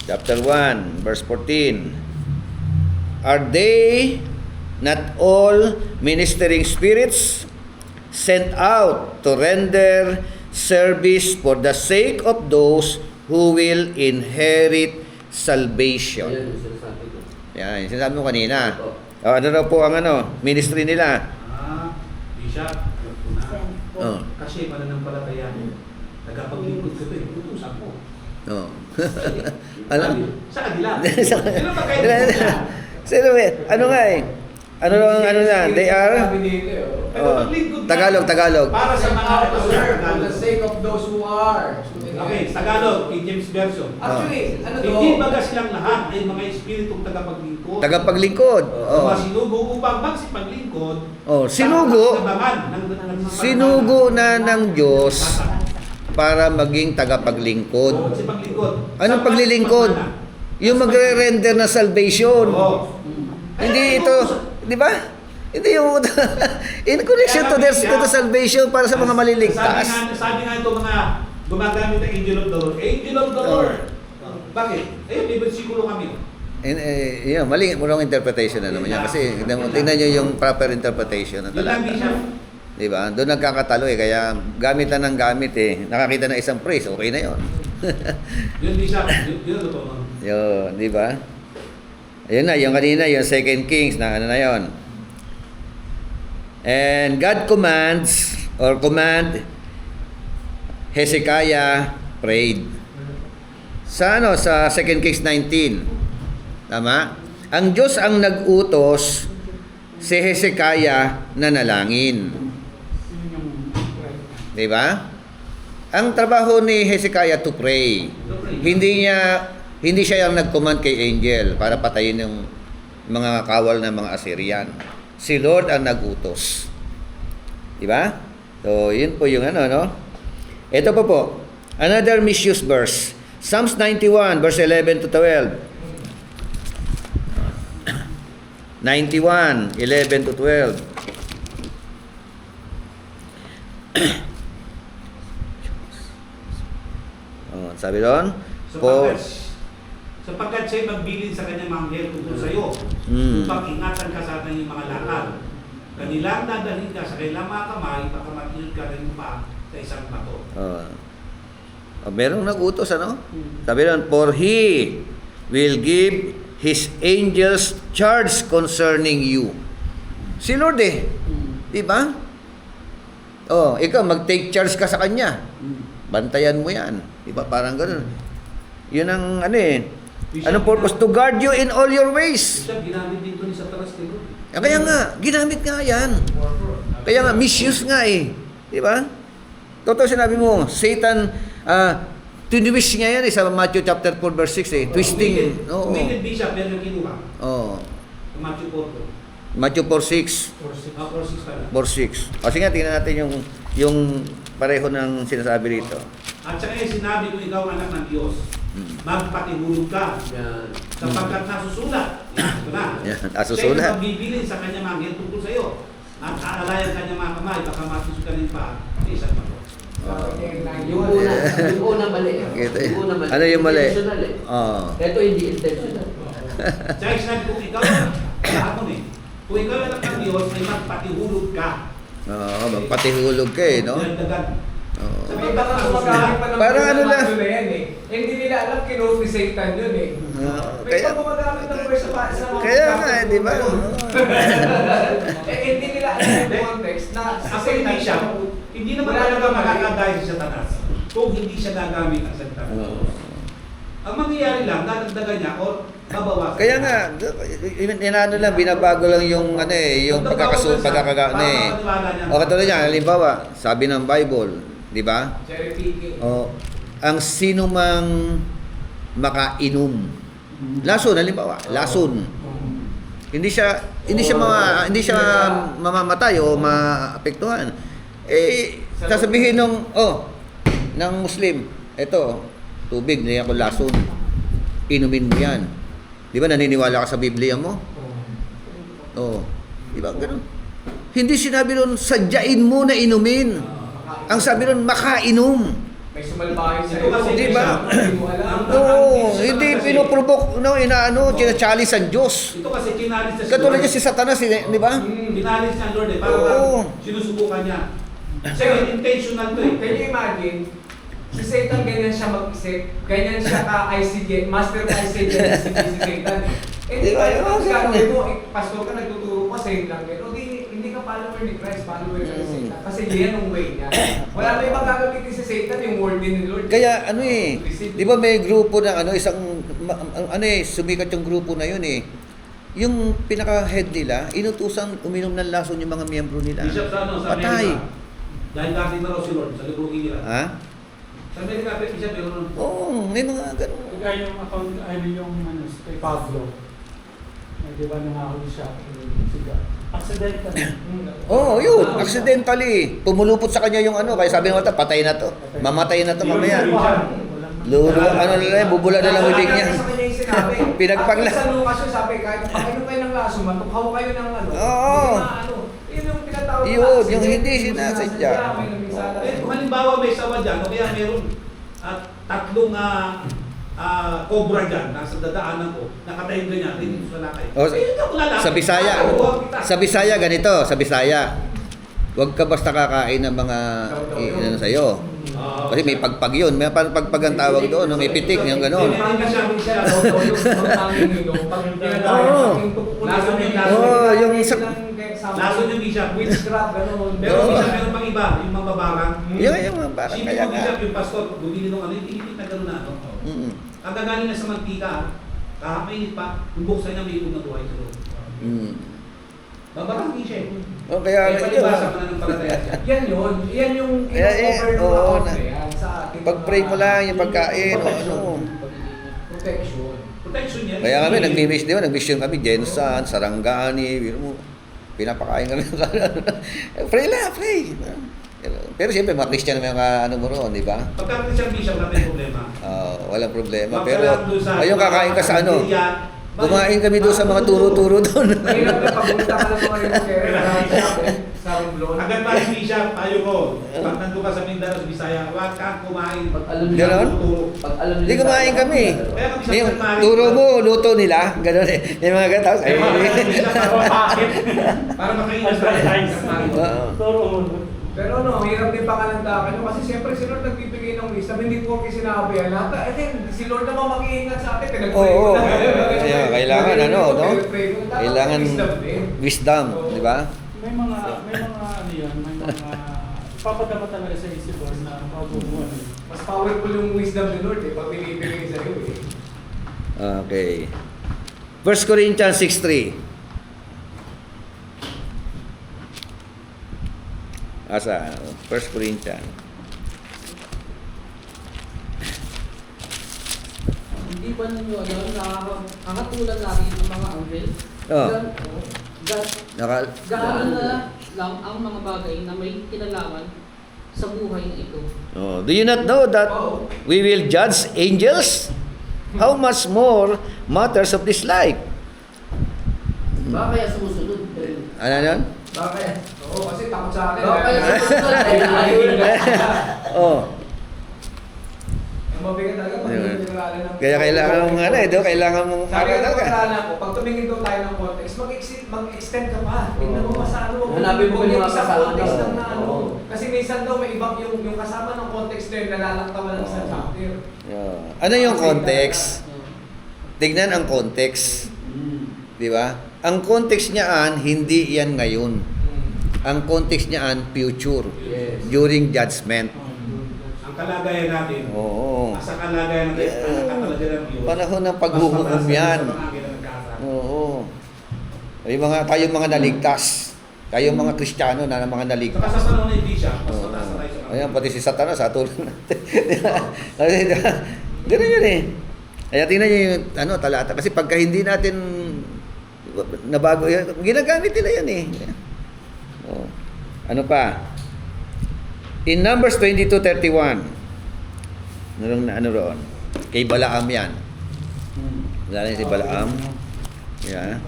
chapter 1, verse 14. Are they not all ministering spirits sent out to render service for the sake of those who will inherit salvation?
Ayan yung sinasabi ko.
Yan, yung sinasabi mo kanina. O, ano raw po ang ministry nila?
Bishop, alam ko na.
Oh.
Kasi mananampalataya mo, tagapaglingkod ka ito, utusan mo.
Oh. Alam?
Sa kanila.
Sa-
Sino ba kayo?
Sino ba? Ano nga eh? Ano na? They are?
Sabi nila,
Oh. Tagalog.
Para sa mga
to serve for the sake of those who are.
Okay, Tagalog, King James Version.
Actually, ano to?
Hindi baga silang lahat ay mga espiritong tagapaglingkod.
Tagapaglingkod.
Mga
Oh.
sinugo upang magsipaglingkod.
Oh, sinugo. Sinugo na ng Diyos para maging tagapaglingkod.
Sipaglingkod.
Anong paglilingkod? Yung magre-render na salvation.
Oo.
Hindi ito, di ba? Hindi yung in connection to their to the salvation para sa mga maliligtas.
Sabi nga ito mga gumagamit ng angel of the Lord. Angel of the Lord. Bakit? May bersikulo kami.
Yun, wrong interpretation na naman yan. Kasi tingnan nyo yung proper interpretation ng
Yun lang,
talata.
Bishop.
Di ba? Doon nagkakatalo eh. Kaya gamit na ng gamit eh. Nakakita ng isang praise, okay na yun.
Yun, Bishop. Yun ang totoo.
Yun, di ba? Ayun na, yung kanina, yung 2 Kings na ano na yun. And God commands or command Hezekiah prayed. Sa sa 2 Kings 19. Tama? Ang Diyos ang nag-utos si Hezekiah na nalangin.
Yun yung
Di ba? Ang trabaho ni Hezekiah to pray. Hindi siya yung nag-command kay angel para patayin yung mga kawal ng mga Assyrian. Si Lord ang nag-utos. Di ba? So, yun po yung ano, no? Ito po. Another misuse verse. Psalms 91, verse 11 to 12. 91, 11 to 12. Oh, sabi doon,
Sapagkat siya'y magbilin sa kanyang mga anghel tungkol sa iyo, upang ingatan ka sa kanyang mga lakad. Kanilang dadalhin ka sa kanilang mga kamay, baka matilid ka rin pa sa isang bato.
Merong nag-utos, ano? Sabi doon, for He will give His angels charge concerning you. Si Lord di ba? Oh, ikaw mag-take charge ka sa kanya. Bantayan mo 'yan. Di ba? Parang ganoon. 'Yun ang anong purpose? To guard you in all your ways.
Bishop, ginamit din ito ni Satanas din.
Kaya nga, ginamit nga 'yan. Kaya nga misuse nga Di ba? Totoo sinabi mo, Satan twist niya yan sa Matthew chapter 4 verse 6 twisting. Oo.
Umilit Bishop, pero yung kinuha.
Oo.
Matthew 4.
Matthew 4:6.
4:6 pala.
4:6. O sige, tingnan natin yung pareho ng sinasabi rito.
At saka sinabi ko ikaw anak ng Diyos, magpatihulog ka.
Yan.
Sapagkat nasusulat. Ito na.
Nasusulat.
Siya'y magbibilin sa kanyang mga anghel tungkol sa iyo. At aalayan kanyang mga kamay, baka masusukanin pa sa isang bato.
Yung una mali. Yung una mali.
Ano yung mali?
Intentional Ito hindi intentional.
Siya'y sinabi ko ikaw, kung ikaw anak ng Diyos, ay magpatihulog ka.
Magpatihulog ka no?
Dinagdagan.
May baka gumagamit pa ng
Parang ano lang.
na yan Hindi nila alam kinote ni Satan yun May
Kaya-
baka gumagamit ng verse sa mga
Kaya nga, di ba?
Hindi nila alam yung context na
Ako hindi siya. Hindi naman talaga makakadahil sa Satanas kung hindi siya gagamit ang salita ng Diyos. Ang mangyayari lang, dadagdagan niya o babawasan.
Kaya nga, inano lang, binabago lang yung yung pagkakagawa O katulad niya, halimbawa, sabi ng Bible, di ba?
cherry picking.
Ang sino mang makainom. Lason, halimbawa, lason. Hindi siya mamamatay o maapektuhan. Sasabihin ng Muslim, eto, tubig, niya ako lason. Inumin mo yan. Di ba naniniwala ka sa Biblia mo? Oo. Di ba? Ganun. Hindi sinabi nun, sadyain mo na inumin. Ang sabi nun, makainom.
May sumalbahin sa
Ito kasi,
Di ba?
Hindi mo alam.
Oo. Hindi pinoprovoke, china-challenge ang Diyos.
Ito kasi kinalis na
Katulad niya si Satanas, di ba?
Kinalis niya ang Lord
Oo.
parang sinusubukan niya. Kasi intentional to
Can you imagine? Si Satan ganyan siya mag-isip, ganyan siya ka-ICD, master ka-ICD si Satan
Di ba?
Tapos gagawin mo, pastor ka, nagtuturo ka, same lang yun. O hindi ka follower ni Christ, follower ka ni Satan. Kasi yan ang way niya. Wala na ibang gagamitin si Satan, yung word din ni Lord.
Kaya di ba may grupo ng sumikat yung grupo na yun Yung pinaka-head nila, inutusan uminom ng lason yung mga miyembro nila.
Bishop sa sa
Patay.
Amerika. Dahil dati na raw si Lord sa librong nila.
Ha?
Sa Amerika, Bishop, meron
Oo, may mga ganun.
Kaya yung kay Pablo. Di ba nangahuli siya? Accidental.
Yun. Accidentally. Pumulupot sa kanya yung kaya sabi ng patay na to. Mamatay na to mamaya. Bubula na lang bibig niya.
Sa kanya yung sinabi.
Pinagpangla.
At sa Lucas yun, sabi, kahit pakainom kayo ng laso, matukhaw kayo ng
Oo.
Yun yung tinatawag na
Yun,
accident.
yung hindi sinasadya.
May naminsala.
Kung halimbawa may sawa dyan, o kaya meron tatlong cobra dyan, nasa dadaanan ko, nakatayin ganyan, hindi ko sa lakay.
Sa Bisaya ganito, sa Bisaya. Huwag ka basta kakain ng mga sa'yo. Kasi may pagpag yun. May pagpag ang tawag doon. May pitik, yung gano'n.
Lason yung Bishop.
Witchcraft, gano'n.
Pero Bishop, meron pang iba, yung mga babarang.
Yung mga parang
Sino
kaya
yung
nga.
Bishop, yung pastor, bumili nung yung tinipid na gano'n na. Kagagaling na sa mantika, kahapinit pa, yung buksan niya may ilong na buhay sa loob. Babarangin siya
Kaya
palibasa ka na ng palataya siya.
Yan yun. Yan yung
Kaya,
in-offer
na.
sa ating
Pag-pray mo lang yung pagkain.
protection.
Protection yan.
Kaya kami, nag-mission kami, Jensan, Sarangani, pinapakain kami. Pray lang, pray. Pero siyempre, mga Christian may mga mo roon, di ba?
Pagka Christian Bishop, natin problema.
Walang problema.
Wag ka
Pero,
lang doon sa-
ayun kakain ka sa
Hindi yan,
Kumain kami doon sa mga turo-turo doon.
Mahirap na pagpunta ka ng mga reporter sa Romblon.
Hanggang pa hindi siya, tayo ko. Pag nandun ka sa Mindanao, sa Bisaya, huwag kang kumain.
Pag alam nila,
Ganon?
pag alam nila,
Hindi kumain kami.
Kaya kami sa
Yung
kumain.
turo mo, luto nila. Ganon eh. Yung mga gatas.
Kaya mga hindi siya papakit. Para makainis tayo.
Oo.
Turo mo.
Pero no, hirap din pangalandakan nyo kasi siyempre si Lord nagbibigay ng wisdom, hindi po kasi sinabi yan lahat. Si Lord naman mag-iingat sa atin, pinag-pray
Oo.
ko na.
Kaya kailangan ano, no?
Pinag-pray ko. Dapat
Kailangan
wisdom din.
wisdom, di ba?
May mga ano yan, may mga ipapadapat talaga sa isip ko na mabubuhan.
Mas powerful yung wisdom ni Lord pag binibigay sa iyo
Okay. 1 Corinthians 6:3. Asa? 1 Corinthians.
Hindi ba ninyo alam na kakatulad natin ng mga anghel?
Oh.
Gaano na lang ang mga bagay na may kinalaman sa buhay na ito.
Oh, do you not know that we will judge angels? How much more matters of this life?
baka kaya sumusunod.
Ano yan?
Bakit? Oo, kasi takot sa akin.
Baka kaya sumusunod. Ay, ayaw na.
Oh.
Ang mabigat talaga pag
Diba?
pinag-aralan ng...
Kaya kailangan mong ano eh, kailangan mong
Sabi
aral
ng
talaga.
pag-aralan ko, pag tumingin daw tayo ng context, mag-extend ka pa. Tingnan mo masano.
Hanapin mo yung mga
isang
kasama
context
daw.
lang na ano.
Oo.
Kasi minsan daw may ibang yung kasama ng context na yun, nalalaktawan ng isang chapter.
Yeah. Ano yung context? Tignan ang context. Di ba? Ang context niyaan, hindi yan ngayon. Ang context niyaan, future.
Yes.
During judgment.
Ang kalagayan natin.
Oo.
Sa kalagayan natin, ang nakalagayan ng Diyos.
Panahon ng paghuhukom yan. Oo. Yung mga, tayong mga naligtas. Tayong mga Kristiyano na mga
Saka
naligtas.
sa panahon na hindi siya, mas
Oo.
mataas na tayo sa
Ayan, pati si Satanas, tulong natin. Ganun yun eh. Kaya tingnan nyo yung talata. Kasi pagka hindi natin nabago yan, ginagamit nila yan eh. Oh. Ano pa? In Numbers 22:31, ano roon? Kay Balaam yan. Wala si Balaam. Yeah.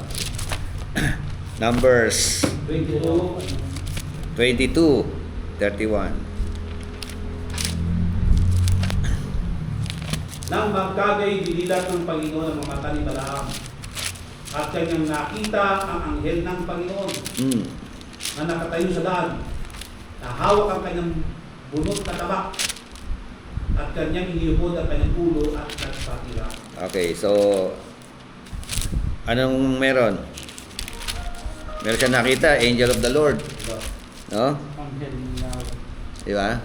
Numbers 22:31.
Nang magkagay dinilat ng Panginoon ang mga mata ni Balaam at kanyang nakita ang anghel ng Panginoon
Mm.
na nakatayo sa daan, na hawak ang kanyang bunot na tabak at kanyang inihubod ang kanyang ulo at nagpatira.
Okay, so anong meron? Meron siya nakita, angel of the Lord. No?
Anghel na
Di ba?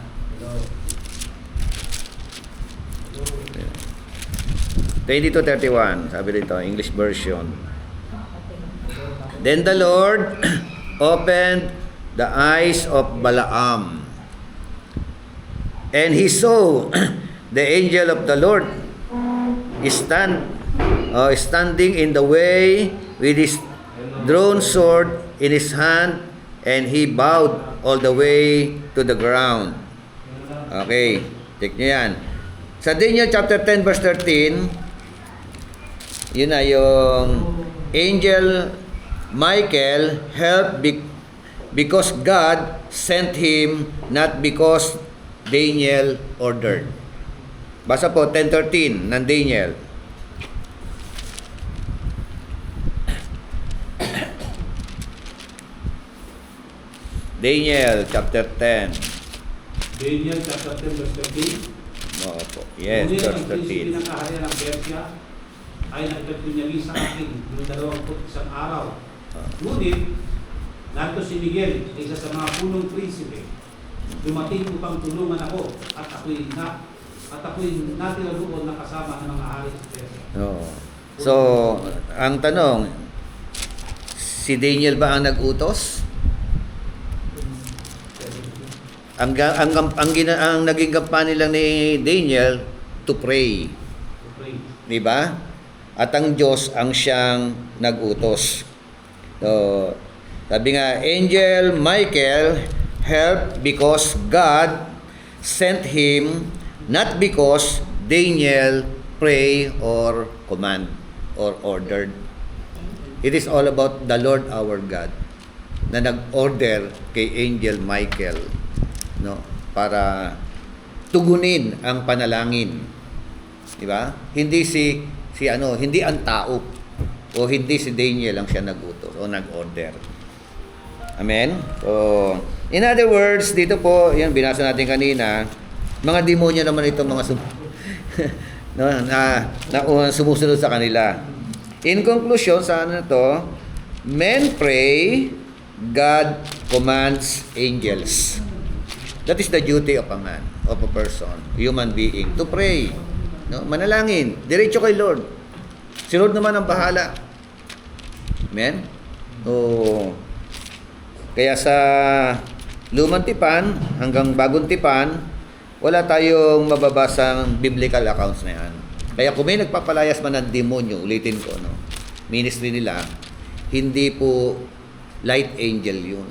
22:31, sabi dito, English version. Then the Lord opened the eyes of Balaam, and he saw the angel of the Lord standing in the way with his drawn sword in his hand, and he bowed all the way to the ground. Okay, check nyo yan. Sa Daniel chapter 10 verse 13, yun na yung angel Michael helped because God sent him, not because Daniel ordered. Basa po 10:13 ng Daniel. Daniel chapter 10.
Daniel chapter 10 verse 13.
Oo po. Yes,
Ngunit
verse
ang prinsipe
13.
ng kaharian ng Persia ay nagkakunyali sa akin noong 21 araw. Ngunit, narito si Miguel, isa sa mga punong prinsipe. Dumating upang tulungan ako at ako'y natira doon na kasama ng mga hari sa Persia.
Oo. So, ang tanong, si Daniel ba ang nag-utos? Ang naging kampanya lang ni Daniel to pray.
To pray.
Di ba? At ang Diyos ang siyang nag-utos. So, sabi nga, Angel Michael helped because God sent him, not because Daniel pray or command. or ordered. It is all about the Lord our God na nag-order kay Angel Michael, no, para tugunin ang panalangin. Di ba? Hindi hindi ang tao o hindi si Daniel ang siya nagutos o nag-order. Amen? So, in other words, dito po, yan binasa natin kanina, mga demonyo naman ito, mga no, na sumusunod sa kanila. In conclusion, sa ano to, men pray, God commands angels. That is the duty of a man, of a person, human being, to pray. No? Manalangin, diretso kay Lord. Si Lord naman ang bahala. Amen? O, kaya sa lumang tipan hanggang bagong tipan, wala tayong mababasang biblical accounts na yan. Kaya kung may nagpapalayas man ng demonyo, ulitin ko, no? Ministry nila, hindi po light angel yun.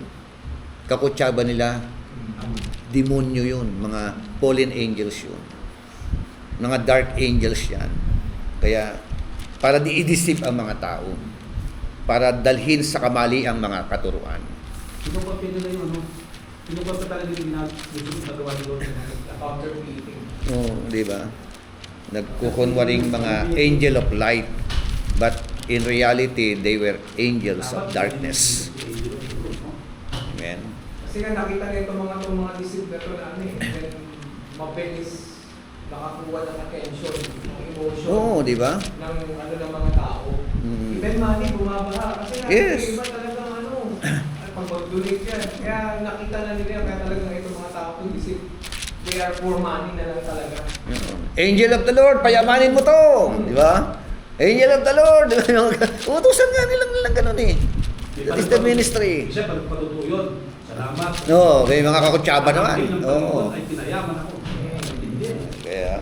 Kakutsaba nila, demonyo yun. Mga fallen angels yun. Mga dark angels yan. Kaya, para di-deceive ang mga tao. Para dalhin sa kamali ang mga katuruan.
Pinupapin nila yun, no? Pinupapin talaga yung nagawa ni Lord.
Counterfeiting.
Oo, di ba? Nagkukunwaring mga angel of light. But in reality, they were angels of darkness. Amen.
Kasi nga nakita nito mga deceive na ito na ano eh. Then, mabilis nakakuha ng attention, ng emotion.
Oo, di ba?
Ng ng mga tao. Even money, bumabaha. Kasi nga,
Yes.
iba talagang pag-donate yan. Kaya nakita na nila, kaya talagang itong mga tao to deceive. They are for money na lang talaga.
Angel of the Lord, payamanin mo to. Di ba? Angel of the Lord. Utusan nga nilang ganun eh. That is the ministry.
Siya, pagpatutuo yun. Salamat.
No, may mga kakutsaba naman. Oo.
Ay, pinayaman ako. Hindi.
Kaya,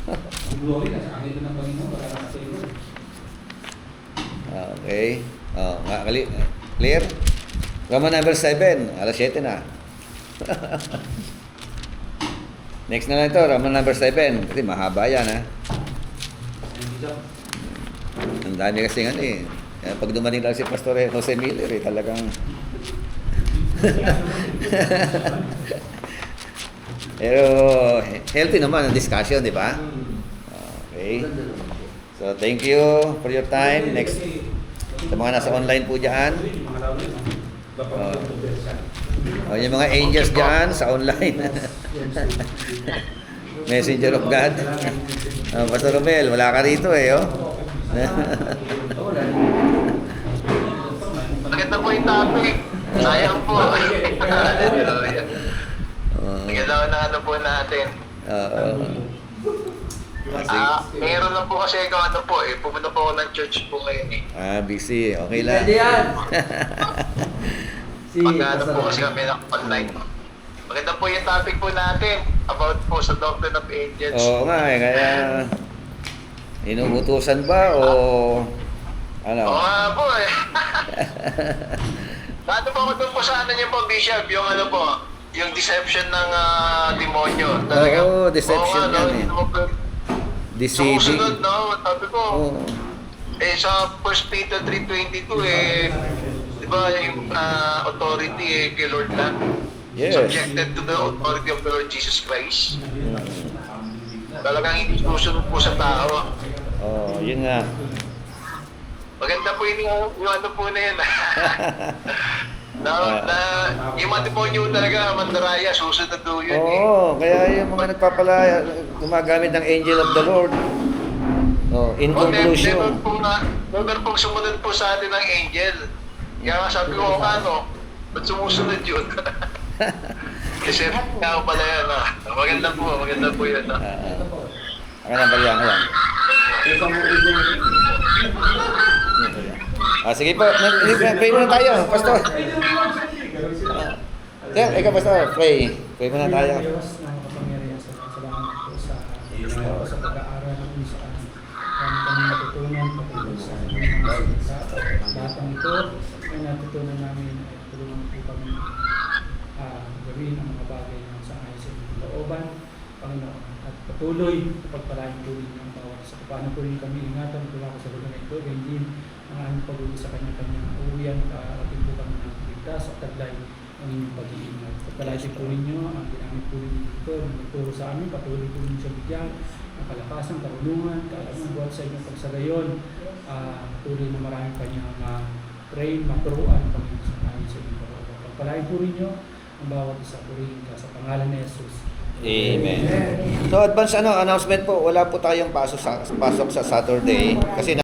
Ang glory na sa akin ng Panginoon, para sa iyo.
okay. Clear? Roman number 7, alas 7 na. Next na lang ito, Roman number 7. Kasi mahaba yan, ha? Ang dami kasi nga eh. Kaya pag dumating lang si Pastor Jose Miller, talagang... Pero healthy naman ang discussion, di ba? Okay. So, thank you for your time. Next, sa mga nasa online po dyan. Yung mga angels dyan sa online. Messenger of God. Pastor Romel, wala ka rito eh, oh.
Maganda po yung topic. Sayang po. Maganda na ano po natin. Meron lang po kasi ako pumunta po ako ng church po ngayon eh.
Busy. Okay lang.
Pwede yan.
Maganda po kasi kami online. Maganda po yung topic po natin about po sa Doctrine of Angels.
Oo nga eh, kaya inuutusan ba o ano?
Oo nga po eh. Ano po ako doon po sa ano niyo po, Bishop, yung ano po, yung deception ng demonyo.
Oo, deception yan eh. Deceiving.
Sumusunod, no? Sabi ko,
Oo.
sa 1 Peter 3:22 di ba yung authority kay Lord na?
Yes.
Subjected to the authority of the Lord Jesus Christ. Talagang hindi susunod po sa tao.
Yun nga.
Maganda po yung ano po na yun. Yung mga demonyo talaga, mandaraya, susunod po yun
Kaya yung mga nagpapalaya, gumagamit ng angel of the Lord. In conclusion.
Never pong sumunod po sa atin ng angel. Kaya sabi ko, ba't sumusunod yun? Kasi tao pala yan. Maganda po yan.
Ayan. Sige po. Pray muna tayo, Pastor. Sir, ikaw, Pastor. Pray muna tayo.
Diyos na makapangyarihan sa salamat po sa pag-aaral ng isa kami natutunan patungkol sa mga salita. Lahat ng ito ay natutunan namin ay tulungan po kami gawin ang mga bagay na sa ayon sa inyong looban, Panginoon, at patuloy sa pagpalain tuloy ng bawat sa paano po rin kami ingatan mula sa lugar na ito, ganyan din ang aming pag-uwi sa kanya-kanyang uwian, ating po kami ng ligtas at taglay ang inyong pag-iingat. Pagpalagi po ninyo ang ginamit po rin dito, nagturo sa amin, patuloy po ninyo siya bigyan ng kalakasan, karunungan, kaalaman buhat sa inyong pagsagayon, patuloy na maraming kanyang train, maturuan, Panginoon sa amin sa inyong pag-uwi. Pagpalagi po ninyo ang bawat isa po rin sa pangalan ni Jesus.
Amen. So advance announcement po, wala po tayong pasok sa Saturday kasi